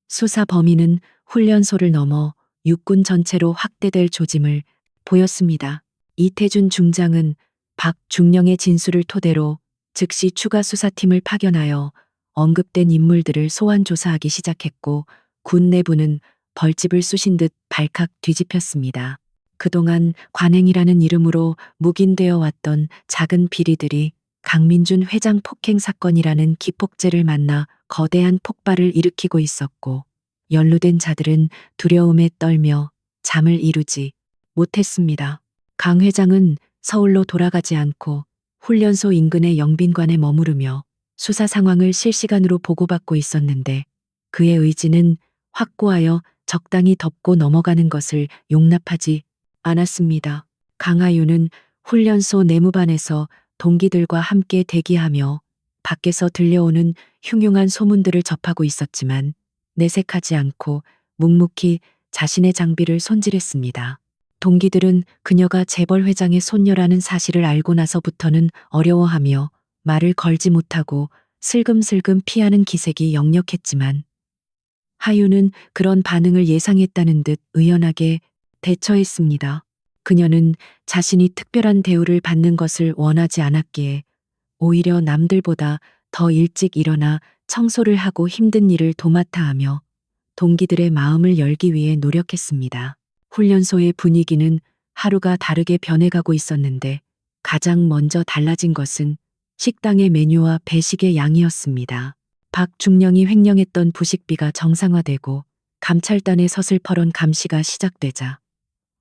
수사 범위는 훈련소를 넘어 육군 전체로 확대될 조짐을 보였습니다. 이태준 중장은 박중령의 진술을 토대로 즉시 추가 수사팀을 파견하여 언급된 인물들을 소환 조사하기 시작했고 군 내부는 벌집을 쑤신 듯 발칵 뒤집혔습니다. 그동안 관행이라는 이름으로 묵인되어 왔던 작은 비리들이 강민준 회장 폭행 사건이라는 기폭제를 만나 거대한 폭발을 일으키고 있었고 연루된 자들은 두려움에 떨며 잠을 이루지 못했습니다. 강 회장은 서울로 돌아가지 않고 훈련소 인근의 영빈관에 머무르며 수사 상황을 실시간으로 보고받고 있었는데 그의 의지는 확고하여 적당히 덮고 넘어가는 것을 용납하지 않았습니다. 강하윤은 훈련소 내무반에서 동기들과 함께 대기하며 밖에서 들려오는 흉흉한 소문들을 접하고 있었지만 내색하지 않고 묵묵히 자신의 장비를 손질했습니다. 동기들은 그녀가 재벌 회장의 손녀라는 사실을 알고 나서부터는 어려워하며 말을 걸지 못하고 슬금슬금 피하는 기색이 역력했지만 하윤은 그런 반응을 예상했다는 듯 의연하게 대처했습니다. 그녀는 자신이 특별한 대우를 받는 것을 원하지 않았기에 오히려 남들보다 더 일찍 일어나 청소를 하고 힘든 일을 도맡아 하며 동기들의 마음을 열기 위해 노력했습니다. 훈련소의 분위기는 하루가 다르게 변해가고 있었는데 가장 먼저 달라진 것은 식당의 메뉴와 배식의 양이었습니다. 박중령이 횡령했던 부식비가 정상화되고 감찰단의 서슬퍼런 감시가 시작되자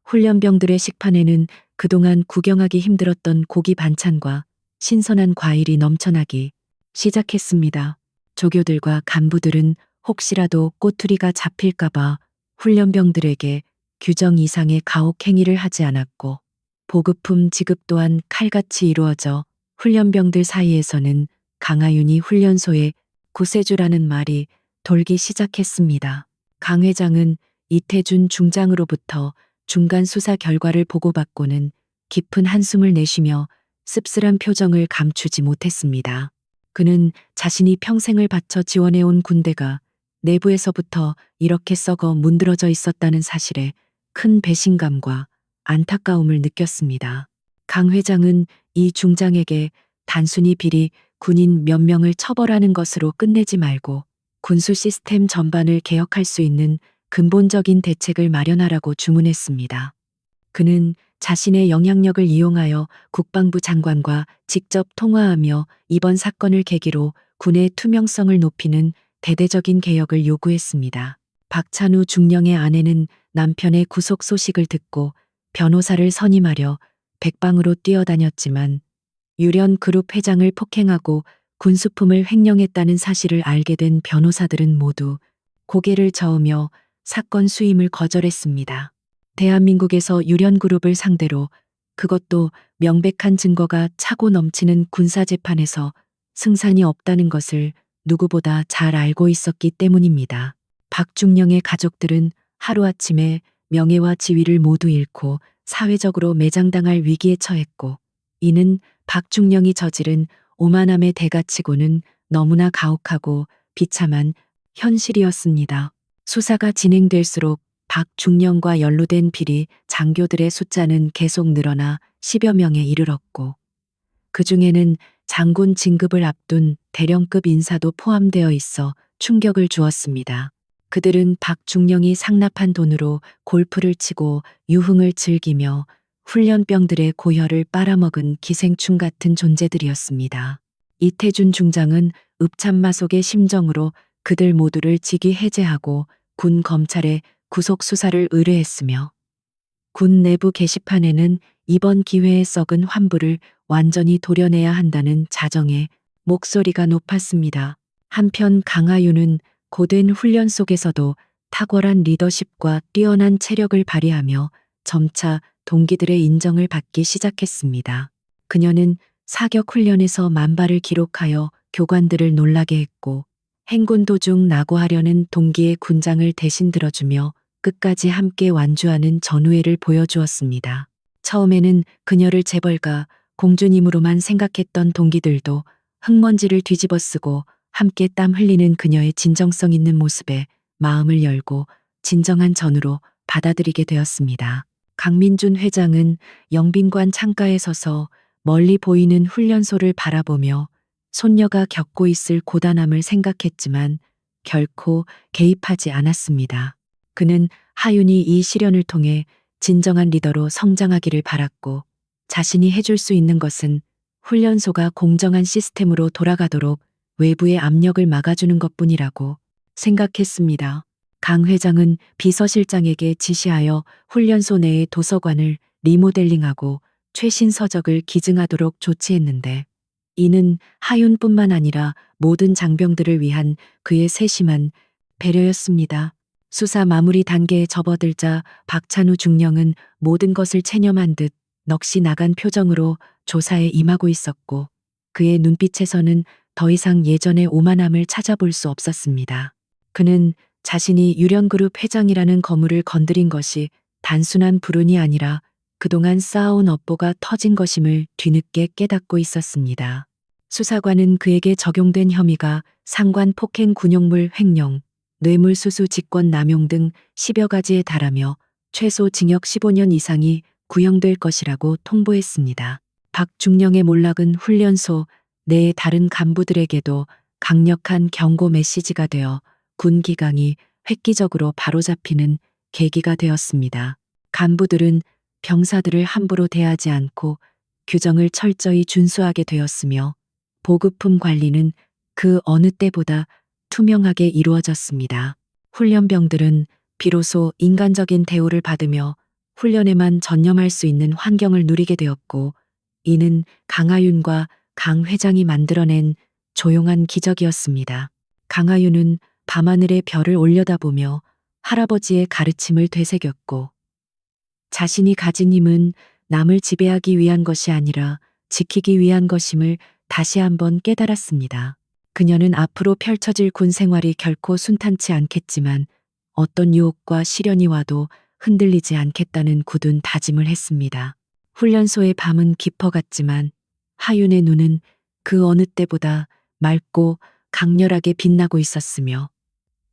훈련병들의 식판에는 그동안 구경하기 힘들었던 고기 반찬과 신선한 과일이 넘쳐나기 시작했습니다. 조교들과 간부들은 혹시라도 꼬투리가 잡힐까봐 훈련병들에게 규정 이상의 가혹 행위를 하지 않았고 보급품 지급 또한 칼같이 이루어져 훈련병들 사이에서는 강하윤이 훈련소의 구세주라는 말이 돌기 시작했습니다. 강 회장은 이태준 중장으로부터 중간 수사 결과를 보고받고는 깊은 한숨을 내쉬며 씁쓸한 표정을 감추지 못했습니다. 그는 자신이 평생을 바쳐 지원해온 군대가 내부에서부터 이렇게 썩어 문드러져 있었다는 사실에 큰 배신감과 안타까움을 느꼈습니다. 강 회장은 이 중장에게 단순히 비리 군인 몇 명을 처벌하는 것으로 끝내지 말고 군수 시스템 전반을 개혁할 수 있는 근본적인 대책을 마련하라고 주문했습니다. 그는 자신의 영향력을 이용하여 국방부 장관과 직접 통화하며 이번 사건을 계기로 군의 투명성을 높이는 대대적인 개혁을 요구했습니다. 박찬우 중령의 아내는 남편의 구속 소식을 듣고 변호사를 선임하려 백방으로 뛰어다녔지만 유련그룹 회장을 폭행하고 군수품을 횡령했다는 사실을 알게 된 변호사들은 모두 고개를 저으며 사건 수임을 거절했습니다. 대한민국에서 유련그룹을 상대로 그것도 명백한 증거가 차고 넘치는 군사재판에서 승산이 없다는 것을 누구보다 잘 알고 있었기 때문입니다. 박중령의 가족들은 하루아침에 명예와 지위를 모두 잃고 사회적으로 매장당할 위기에 처했고 이는 박중령이 저지른 오만함의 대가치고는 너무나 가혹하고 비참한 현실이었습니다. 수사가 진행될수록 박중령과 연루된 비리 장교들의 숫자는 계속 늘어나 10여 명에 이르렀고 그 중에는 장군 진급을 앞둔 대령급 인사도 포함되어 있어 충격을 주었습니다. 그들은 박중령이 상납한 돈으로 골프를 치고 유흥을 즐기며 훈련병들의 고혈을 빨아먹은 기생충 같은 존재들이었습니다. 이태준 중장은 읍참마속의 심정으로 그들 모두를 직위 해제하고 군 검찰에 구속 수사를 의뢰했으며 군 내부 게시판에는 이번 기회에 썩은 환부를 완전히 도려내야 한다는 자정의 목소리가 높았습니다. 한편 강하윤은 고된 훈련 속에서도 탁월한 리더십과 뛰어난 체력을 발휘하며 점차 동기들의 인정을 받기 시작했습니다. 그녀는 사격 훈련에서 만발을 기록하여 교관들을 놀라게 했고 행군 도중 낙오하려는 동기의 군장을 대신 들어주며 끝까지 함께 완주하는 전우회를 보여주었습니다. 처음에는 그녀를 재벌가 공주님으로만 생각했던 동기들도 흙먼지를 뒤집어쓰고 함께 땀 흘리는 그녀의 진정성 있는 모습에 마음을 열고 진정한 전우로 받아들이게 되었습니다. 강민준 회장은 영빈관 창가에 서서 멀리 보이는 훈련소를 바라보며 손녀가 겪고 있을 고단함을 생각했지만 결코 개입하지 않았습니다. 그는 하윤이 이 시련을 통해 진정한 리더로 성장하기를 바랐고 자신이 해줄 수 있는 것은 훈련소가 공정한 시스템으로 돌아가도록 외부의 압력을 막아주는 것뿐이라고 생각했습니다. 강 회장은 비서실장에게 지시하여 훈련소 내의 도서관을 리모델링하고 최신 서적을 기증하도록 조치했는데 이는 하윤뿐만 아니라 모든 장병들을 위한 그의 세심한 배려였습니다. 수사 마무리 단계에 접어들자 박찬우 중령은 모든 것을 체념한 듯 넋이 나간 표정으로 조사에 임하고 있었고 그의 눈빛에서는 더 이상 예전의 오만함을 찾아볼 수 없었습니다. 그는 자신이 유련그룹 회장이라는 거물을 건드린 것이 단순한 불운이 아니라 그동안 쌓아온 업보가 터진 것임을 뒤늦게 깨닫고 있었습니다. 수사관은 그에게 적용된 혐의가 상관 폭행 군용물 횡령, 뇌물수수 직권 남용 등 10여 가지에 달하며 최소 징역 15년 이상이 구형될 것이라고 통보했습니다. 박중령의 몰락은 훈련소 내 다른 간부들에게도 강력한 경고 메시지가 되어 군 기강이 획기적으로 바로잡히는 계기가 되었습니다. 간부들은 병사들을 함부로 대하지 않고 규정을 철저히 준수하게 되었으며 보급품 관리는 그 어느 때보다 투명하게 이루어졌습니다. 훈련병들은 비로소 인간적인 대우를 받으며 훈련에만 전념할 수 있는 환경을 누리게 되었고 이는 강하윤과 강 회장이 만들어낸 조용한 기적이었습니다. 강하윤은 밤하늘의 별을 올려다보며 할아버지의 가르침을 되새겼고 자신이 가진 힘은 남을 지배하기 위한 것이 아니라 지키기 위한 것임을 다시 한번 깨달았습니다. 그녀는 앞으로 펼쳐질 군 생활이 결코 순탄치 않겠지만 어떤 유혹과 시련이 와도 흔들리지 않겠다는 굳은 다짐을 했습니다. 훈련소의 밤은 깊어갔지만 하윤의 눈은 그 어느 때보다 맑고 강렬하게 빛나고 있었으며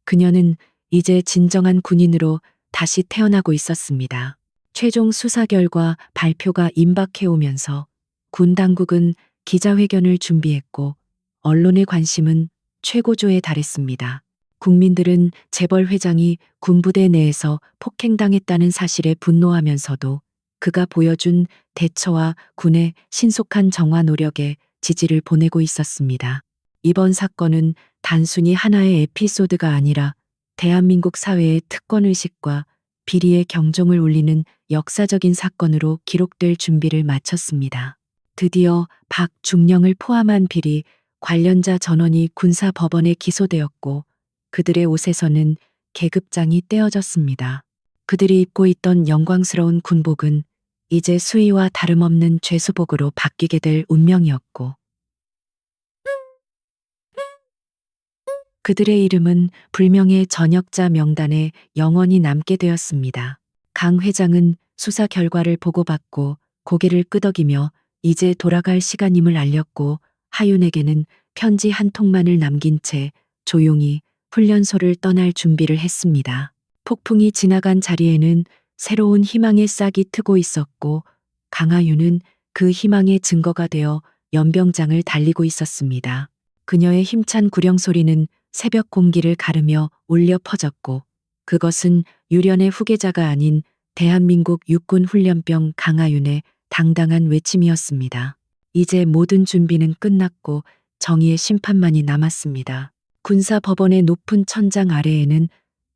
그녀는 이제 진정한 군인으로 다시 태어나고 있었습니다. 최종 수사 결과 발표가 임박해오면서 군 당국은 기자회견을 준비했고 언론의 관심은 최고조에 달했습니다. 국민들은 재벌 회장이 군부대 내에서 폭행당했다는 사실에 분노하면서도 그가 보여준 대처와 군의 신속한 정화 노력에 지지를 보내고 있었습니다. 이번 사건은 단순히 하나의 에피소드가 아니라 대한민국 사회의 특권의식과 비리의 경종을 울리는 역사적인 사건으로 기록될 준비를 마쳤습니다. 드디어 박중령을 포함한 비리 관련자 전원이 군사법원에 기소되었고 그들의 옷에서는 계급장이 떼어졌습니다. 그들이 입고 있던 영광스러운 군복은 이제 수의와 다름없는 죄수복으로 바뀌게 될 운명이었고 그들의 이름은 불명예 전역자 명단에 영원히 남게 되었습니다. 강 회장은 수사 결과를 보고받고 고개를 끄덕이며 이제 돌아갈 시간임을 알렸고 하윤에게는 편지 한 통만을 남긴 채 조용히 훈련소를 떠날 준비를 했습니다. 폭풍이 지나간 자리에는 새로운 희망의 싹이 트고 있었고 강하윤은 그 희망의 증거가 되어 연병장을 달리고 있었습니다. 그녀의 힘찬 구령 소리는 새벽 공기를 가르며 울려 퍼졌고 그것은 유련의 후계자가 아닌 대한민국 육군훈련병 강하윤의 당당한 외침이었습니다. 이제 모든 준비는 끝났고 정의의 심판만이 남았습니다. 군사법원의 높은 천장 아래에는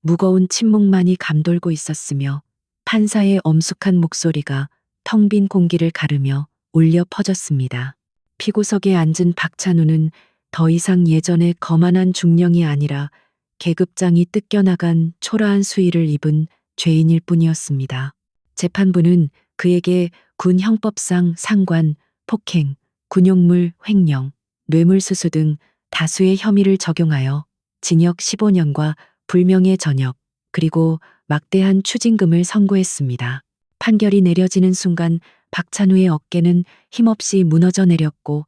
무거운 침묵만이 감돌고 있었으며 판사의 엄숙한 목소리가 텅 빈 공기를 가르며 울려 퍼졌습니다. 피고석에 앉은 박찬우는 더 이상 예전의 거만한 중령이 아니라 계급장이 뜯겨나간 초라한 수의를 입은 죄인일 뿐이었습니다. 재판부는 그에게 군 형법상 상관, 폭행, 군용물 횡령, 뇌물수수 등 다수의 혐의를 적용하여 징역 15년과 불명예 전역, 그리고 막대한 추징금을 선고했습니다. 판결이 내려지는 순간 박찬우의 어깨는 힘없이 무너져 내렸고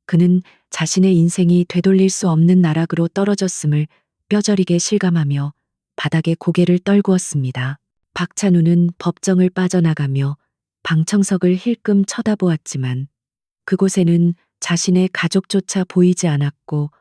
그는 자신의 인생이 되돌릴 수 없는 나락으로 떨어졌음을 뼈저리게 실감하며 바닥에 고개를 떨구었습니다. 박찬우는 법정을 빠져나가며 방청석을 힐끔 쳐다보았지만 그곳에는 자신의 가족조차 보이지 않았고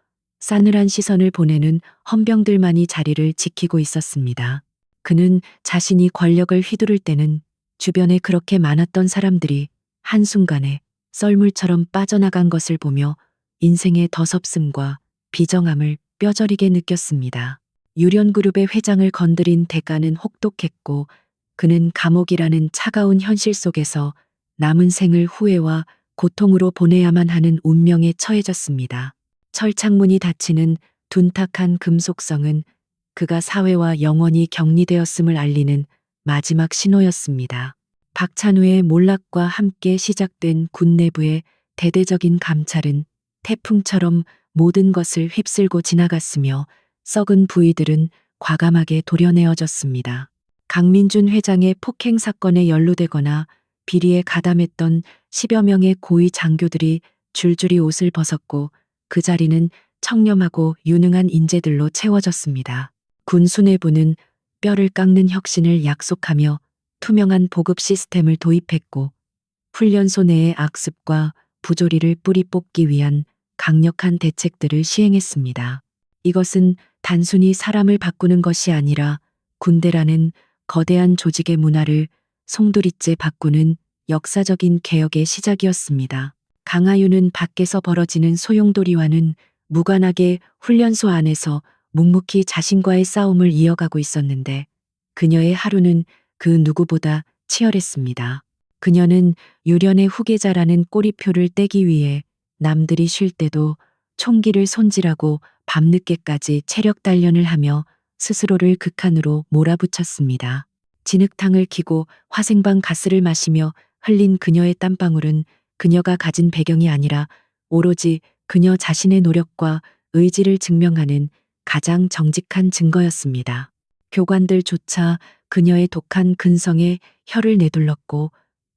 싸늘한 시선을 보내는 헌병들만이 자리를 지키고 있었습니다. 그는 자신이 권력을 휘두를 때는 주변에 그렇게 많았던 사람들이 한순간에 썰물처럼 빠져나간 것을 보며 인생의 더섭음과 비정함을 뼈저리게 느꼈습니다. 유련그룹의 회장을 건드린 대가는 혹독했고 그는 감옥이라는 차가운 현실 속에서 남은 생을 후회와 고통으로 보내야만 하는 운명에 처해졌습니다. 철창문이 닫히는 둔탁한 금속성은 그가 사회와 영원히 격리되었음을 알리는 마지막 신호였습니다. 박찬우의 몰락과 함께 시작된 군 내부의 대대적인 감찰은 태풍처럼 모든 것을 휩쓸고 지나갔으며 썩은 부위들은 과감하게 도려내어졌습니다. 강민준 회장의 폭행 사건에 연루되거나 비리에 가담했던 10여 명의 고위 장교들이 줄줄이 옷을 벗었고 그 자리는 청렴하고 유능한 인재들로 채워졌습니다. 군 수뇌부는 뼈를 깎는 혁신을 약속하며 투명한 보급 시스템을 도입했고 훈련소 내의 악습과 부조리를 뿌리 뽑기 위한 강력한 대책들을 시행했습니다. 이것은 단순히 사람을 바꾸는 것이 아니라 군대라는 거대한 조직의 문화를 송두리째 바꾸는 역사적인 개혁의 시작이었습니다. 강하윤은 밖에서 벌어지는 소용돌이와는 무관하게 훈련소 안에서 묵묵히 자신과의 싸움을 이어가고 있었는데 그녀의 하루는 그 누구보다 치열했습니다. 그녀는 유련의 후계자라는 꼬리표를 떼기 위해 남들이 쉴 때도 총기를 손질하고 밤늦게까지 체력 단련을 하며 스스로를 극한으로 몰아붙였습니다. 진흙탕을 키고 화생방 가스를 마시며 흘린 그녀의 땀방울은 그녀가 가진 배경이 아니라 오로지 그녀 자신의 노력과 의지를 증명하는 가장 정직한 증거였습니다. 교관들조차 그녀의 독한 근성에 혀를 내둘렀고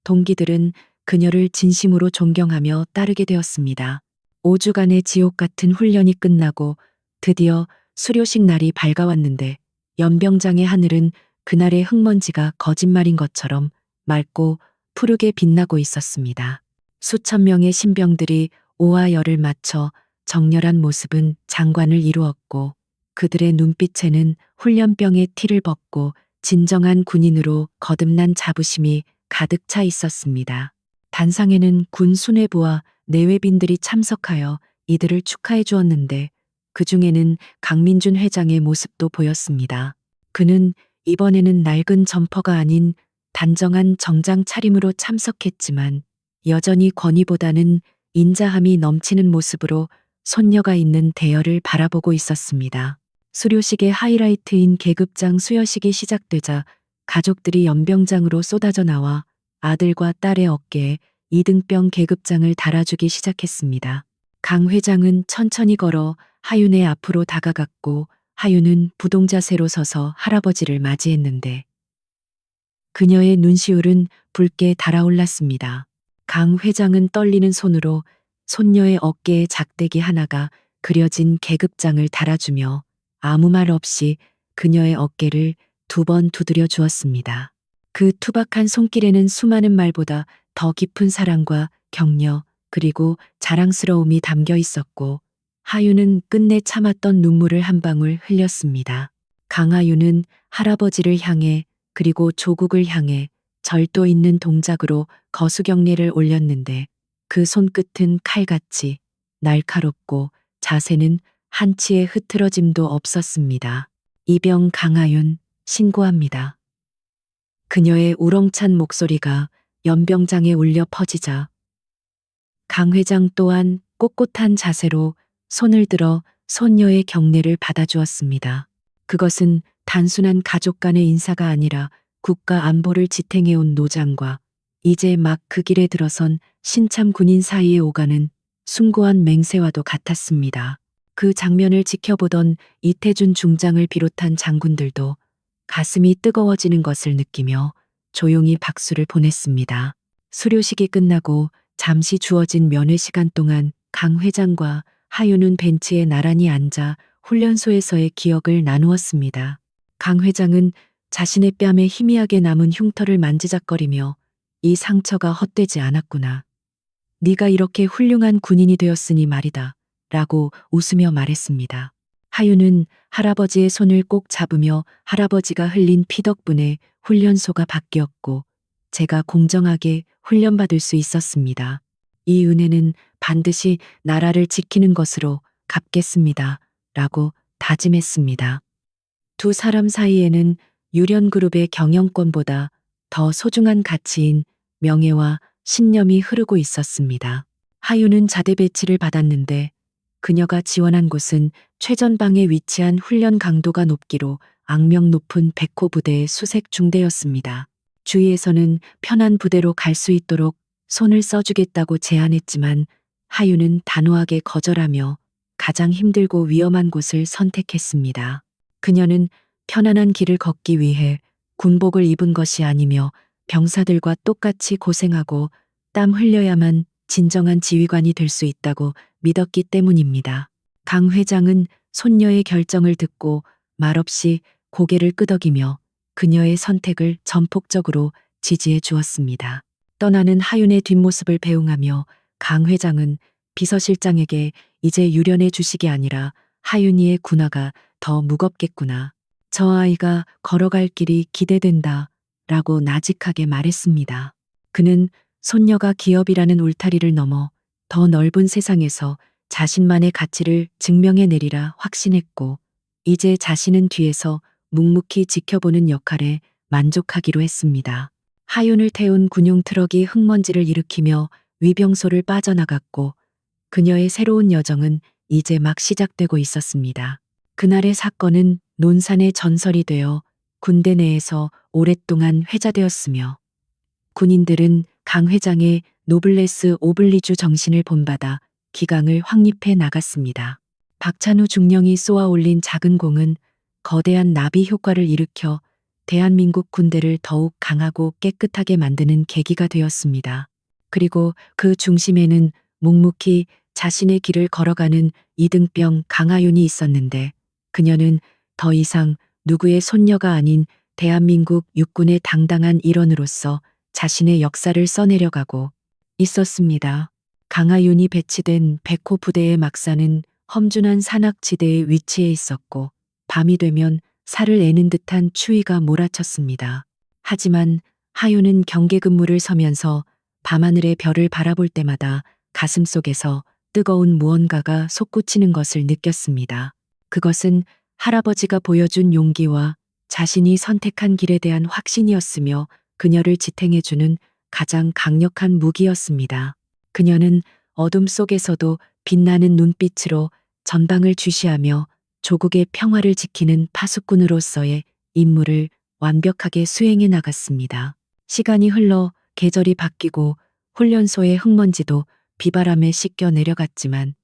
동기들은 그녀를 진심으로 존경하며 따르게 되었습니다. 5주간의 지옥 같은 훈련이 끝나고 드디어 수료식 날이 밝아왔는데 연병장의 하늘은 그날의 흙먼지가 거짓말인 것처럼 맑고 푸르게 빛나고 있었습니다. 수천 명의 신병들이 오와 열을 맞춰 정렬한 모습은 장관을 이루었고 그들의 눈빛에는 훈련병의 티를 벗고 진정한 군인으로 거듭난 자부심이 가득 차 있었습니다. 단상에는 군 수뇌부와 내외빈들이 참석하여 이들을 축하해 주었는데 그 중에는 강민준 회장의 모습도 보였습니다. 그는 이번에는 낡은 점퍼가 아닌 단정한 정장 차림으로 참석했지만 여전히 권위보다는 인자함이 넘치는 모습으로 손녀가 있는 대열을 바라보고 있었습니다. 수료식의 하이라이트인 계급장 수여식이 시작되자 가족들이 연병장으로 쏟아져 나와 아들과 딸의 어깨에 이등병 계급장을 달아주기 시작했습니다. 강 회장은 천천히 걸어 하윤의 앞으로 다가갔고 하윤은 부동자세로 서서 할아버지를 맞이했는데 그녀의 눈시울은 붉게 달아올랐습니다. 강 회장은 떨리는 손으로 손녀의 어깨에 작대기 하나가 그려진 계급장을 달아주며 아무 말 없이 그녀의 어깨를 2번 두드려 주었습니다. 그 투박한 손길에는 수많은 말보다 더 깊은 사랑과 격려 그리고 자랑스러움이 담겨 있었고 하윤은 끝내 참았던 눈물을 한 방울 흘렸습니다. 강하윤은 할아버지를 향해 그리고 조국을 향해 절도 있는 동작으로 거수경례를 올렸는데 그 손끝은 칼같이 날카롭고 자세는 한치의 흐트러짐도 없었습니다. 이병 강하윤 신고합니다. 그녀의 우렁찬 목소리가 연병장에 울려 퍼지자 강 회장 또한 꼿꼿한 자세로 손을 들어 손녀의 경례를 받아주었습니다. 그것은 단순한 가족 간의 인사가 아니라 국가 안보를 지탱해온 노장과 이제 막 그 길에 들어선 신참 군인 사이에 오가는 숭고한 맹세와도 같았습니다. 그 장면을 지켜보던 이태준 중장을 비롯한 장군들도 가슴이 뜨거워지는 것을 느끼며 조용히 박수를 보냈습니다. 수료식이 끝나고 잠시 주어진 면회 시간 동안 강 회장과 하윤은 벤치에 나란히 앉아 훈련소에서의 기억을 나누었습니다. 강 회장은 자신의 뺨에 희미하게 남은 흉터를 만지작거리며 이 상처가 헛되지 않았구나. 네가 이렇게 훌륭한 군인이 되었으니 말이다. 라고 웃으며 말했습니다. 하윤은 할아버지의 손을 꼭 잡으며 할아버지가 흘린 피 덕분에 훈련소가 바뀌었고 제가 공정하게 훈련받을 수 있었습니다. 이 은혜는 반드시 나라를 지키는 것으로 갚겠습니다. 라고 다짐했습니다. 두 사람 사이에는 유련그룹의 경영권보다 더 소중한 가치인 명예와 신념이 흐르고 있었습니다. 하윤은 자대 배치를 받았는데 그녀가 지원한 곳은 최전방에 위치한 훈련 강도가 높기로 악명 높은 백호 부대의 수색 중대였습니다. 주위에서는 편한 부대로 갈 수 있도록 손을 써주겠다고 제안했지만 하윤은 단호하게 거절하며 가장 힘들고 위험한 곳을 선택했습니다. 그녀는 편안한 길을 걷기 위해 군복을 입은 것이 아니며 병사들과 똑같이 고생하고 땀 흘려야만 진정한 지휘관이 될 수 있다고 믿었기 때문입니다. 강 회장은 손녀의 결정을 듣고 말없이 고개를 끄덕이며 그녀의 선택을 전폭적으로 지지해 주었습니다. 떠나는 하윤의 뒷모습을 배웅하며 강 회장은 비서실장에게 이제 유련의 주식이 아니라 하윤이의 군화가 더 무겁겠구나. 저 아이가 걸어갈 길이 기대된다. 라고 나직하게 말했습니다. 그는 손녀가 기업이라는 울타리를 넘어 더 넓은 세상에서 자신만의 가치를 증명해내리라 확신했고 이제 자신은 뒤에서 묵묵히 지켜보는 역할에 만족하기로 했습니다. 하윤을 태운 군용 트럭이 흙먼지를 일으키며 위병소를 빠져나갔고 그녀의 새로운 여정은 이제 막 시작되고 있었습니다. 그날의 사건은 논산의 전설이 되어 군대 내에서 오랫동안 회자되었으며 군인들은 강 회장의 노블레스 오블리주 정신을 본받아 기강을 확립해 나갔습니다. 박찬후 중령이 쏘아 올린 작은 공은 거대한 나비 효과를 일으켜 대한민국 군대를 더욱 강하고 깨끗하게 만드는 계기가 되었습니다. 그리고 그 중심에는 묵묵히 자신의 길을 걸어가는 이등병 강하윤이 있었는데 그녀는 더 이상 누구의 손녀가 아닌 대한민국 육군의 당당한 일원으로서 자신의 역사를 써내려가고 있었습니다. 강하윤이 배치된 백호 부대의 막사는 험준한 산악지대에 위치해 있었고 밤이 되면 살을 애는 듯한 추위가 몰아쳤습니다. 하지만 하윤은 경계 근무를 서면서 밤하늘의 별을 바라볼 때마다 가슴속에서 뜨거운 무언가가 솟구치는 것을 느꼈습니다. 그것은 할아버지가 보여준 용기와 자신이 선택한 길에 대한 확신이었으며 그녀를 지탱해주는 가장 강력한 무기였습니다. 그녀는 어둠 속에서도 빛나는 눈빛으로 전방을 주시하며 조국의 평화를 지키는 파수꾼으로서의 임무를 완벽하게 수행해 나갔습니다. 시간이 흘러 계절이 바뀌고 훈련소의 흙먼지도 비바람에 씻겨 내려갔지만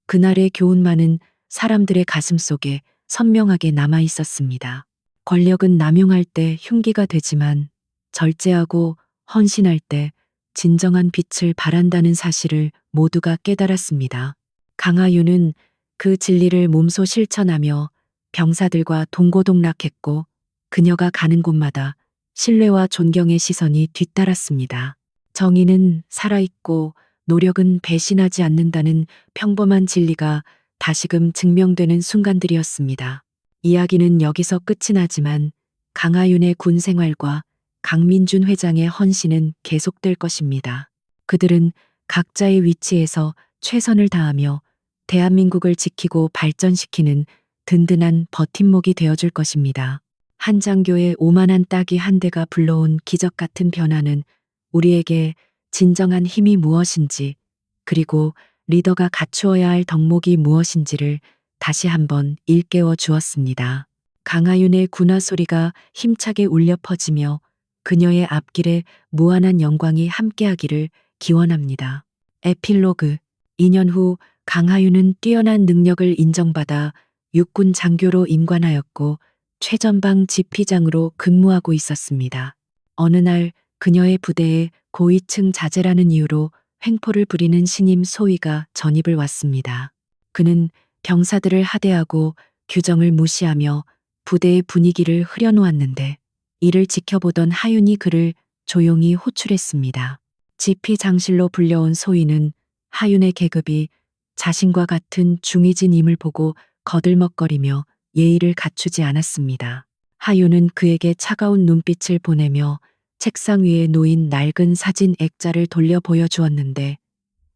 그날의 교훈만은 사람들의 가슴 속에 선명하게 남아 있었습니다. 권력은 남용할 때 흉기가 되지만 절제하고 헌신할 때 진정한 빛을 발한다는 사실을 모두가 깨달았습니다. 강하윤은 그 진리를 몸소 실천하며 병사들과 동고동락했고 그녀가 가는 곳마다 신뢰와 존경의 시선이 뒤따랐습니다. 정의는 살아있고 노력은 배신하지 않는다는 평범한 진리가 다시금 증명되는 순간들이었습니다. 이야기는 여기서 끝이 나지만 강하윤의 군 생활과 강민준 회장의 헌신은 계속될 것입니다. 그들은 각자의 위치에서 최선을 다하며 대한민국을 지키고 발전시키는 든든한 버팀목이 되어줄 것입니다. 한장교의 오만한 따귀 한 대가 불러온 기적 같은 변화는 우리에게 진정한 힘이 무엇인지, 그리고 리더가 갖추어야 할 덕목이 무엇인지를 다시 한번 일깨워 주었습니다. 강하윤의 군화 소리가 힘차게 울려 퍼지며 그녀의 앞길에 무한한 영광이 함께하기를 기원합니다. 에필로그 2년 후 강하윤은 뛰어난 능력을 인정받아 육군 장교로 임관하였고 최전방 지피장으로 근무하고 있었습니다. 어느 날 그녀의 부대에 고위층 자제라는 이유로 횡포를 부리는 신임 소위가 전입을 왔습니다. 그는 병사들을 하대하고 규정을 무시하며 부대의 분위기를 흐려놓았는데 이를 지켜보던 하윤이 그를 조용히 호출했습니다. 지피장실로 불려온 소위는 하윤의 계급이 자신과 같은 중위진임을 보고 거들먹거리며 예의를 갖추지 않았습니다. 하윤은 그에게 차가운 눈빛을 보내며 책상 위에 놓인 낡은 사진 액자를 돌려 보여주었는데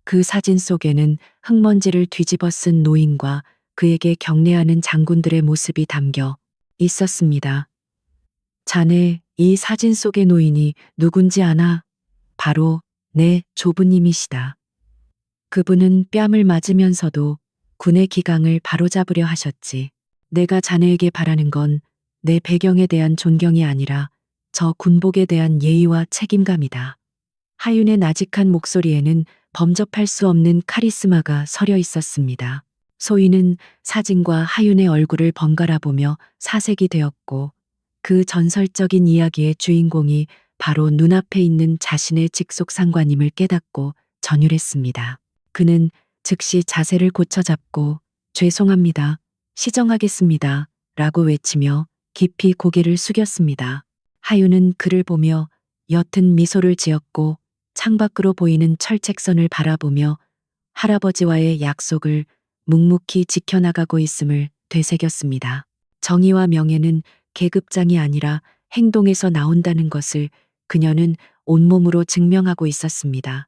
그 사진 속에는 흙먼지를 뒤집어 쓴 노인과 그에게 경례하는 장군들의 모습이 담겨 있었습니다. 자네, 이 사진 속의 노인이 누군지 아나? 바로 내 조부님이시다. 그분은 뺨을 맞으면서도 군의 기강을 바로잡으려 하셨지. 내가 자네에게 바라는 건 내 배경에 대한 존경이 아니라 저 군복에 대한 예의와 책임감이다. 하윤의 나직한 목소리에는 범접할 수 없는 카리스마가 서려 있었습니다. 소희는 사진과 하윤의 얼굴을 번갈아 보며 사색이 되었고 그 전설적인 이야기의 주인공이 바로 눈앞에 있는 자신의 직속 상관임을 깨닫고 전율했습니다. 그는 즉시 자세를 고쳐잡고 죄송합니다. 시정하겠습니다. 라고 외치며 깊이 고개를 숙였습니다. 하윤은 그를 보며 옅은 미소를 지었고 창밖으로 보이는 철책선을 바라보며 할아버지와의 약속을 묵묵히 지켜나가고 있음을 되새겼습니다. 정의와 명예는 계급장이 아니라 행동에서 나온다는 것을 그녀는 온몸으로 증명하고 있었습니다.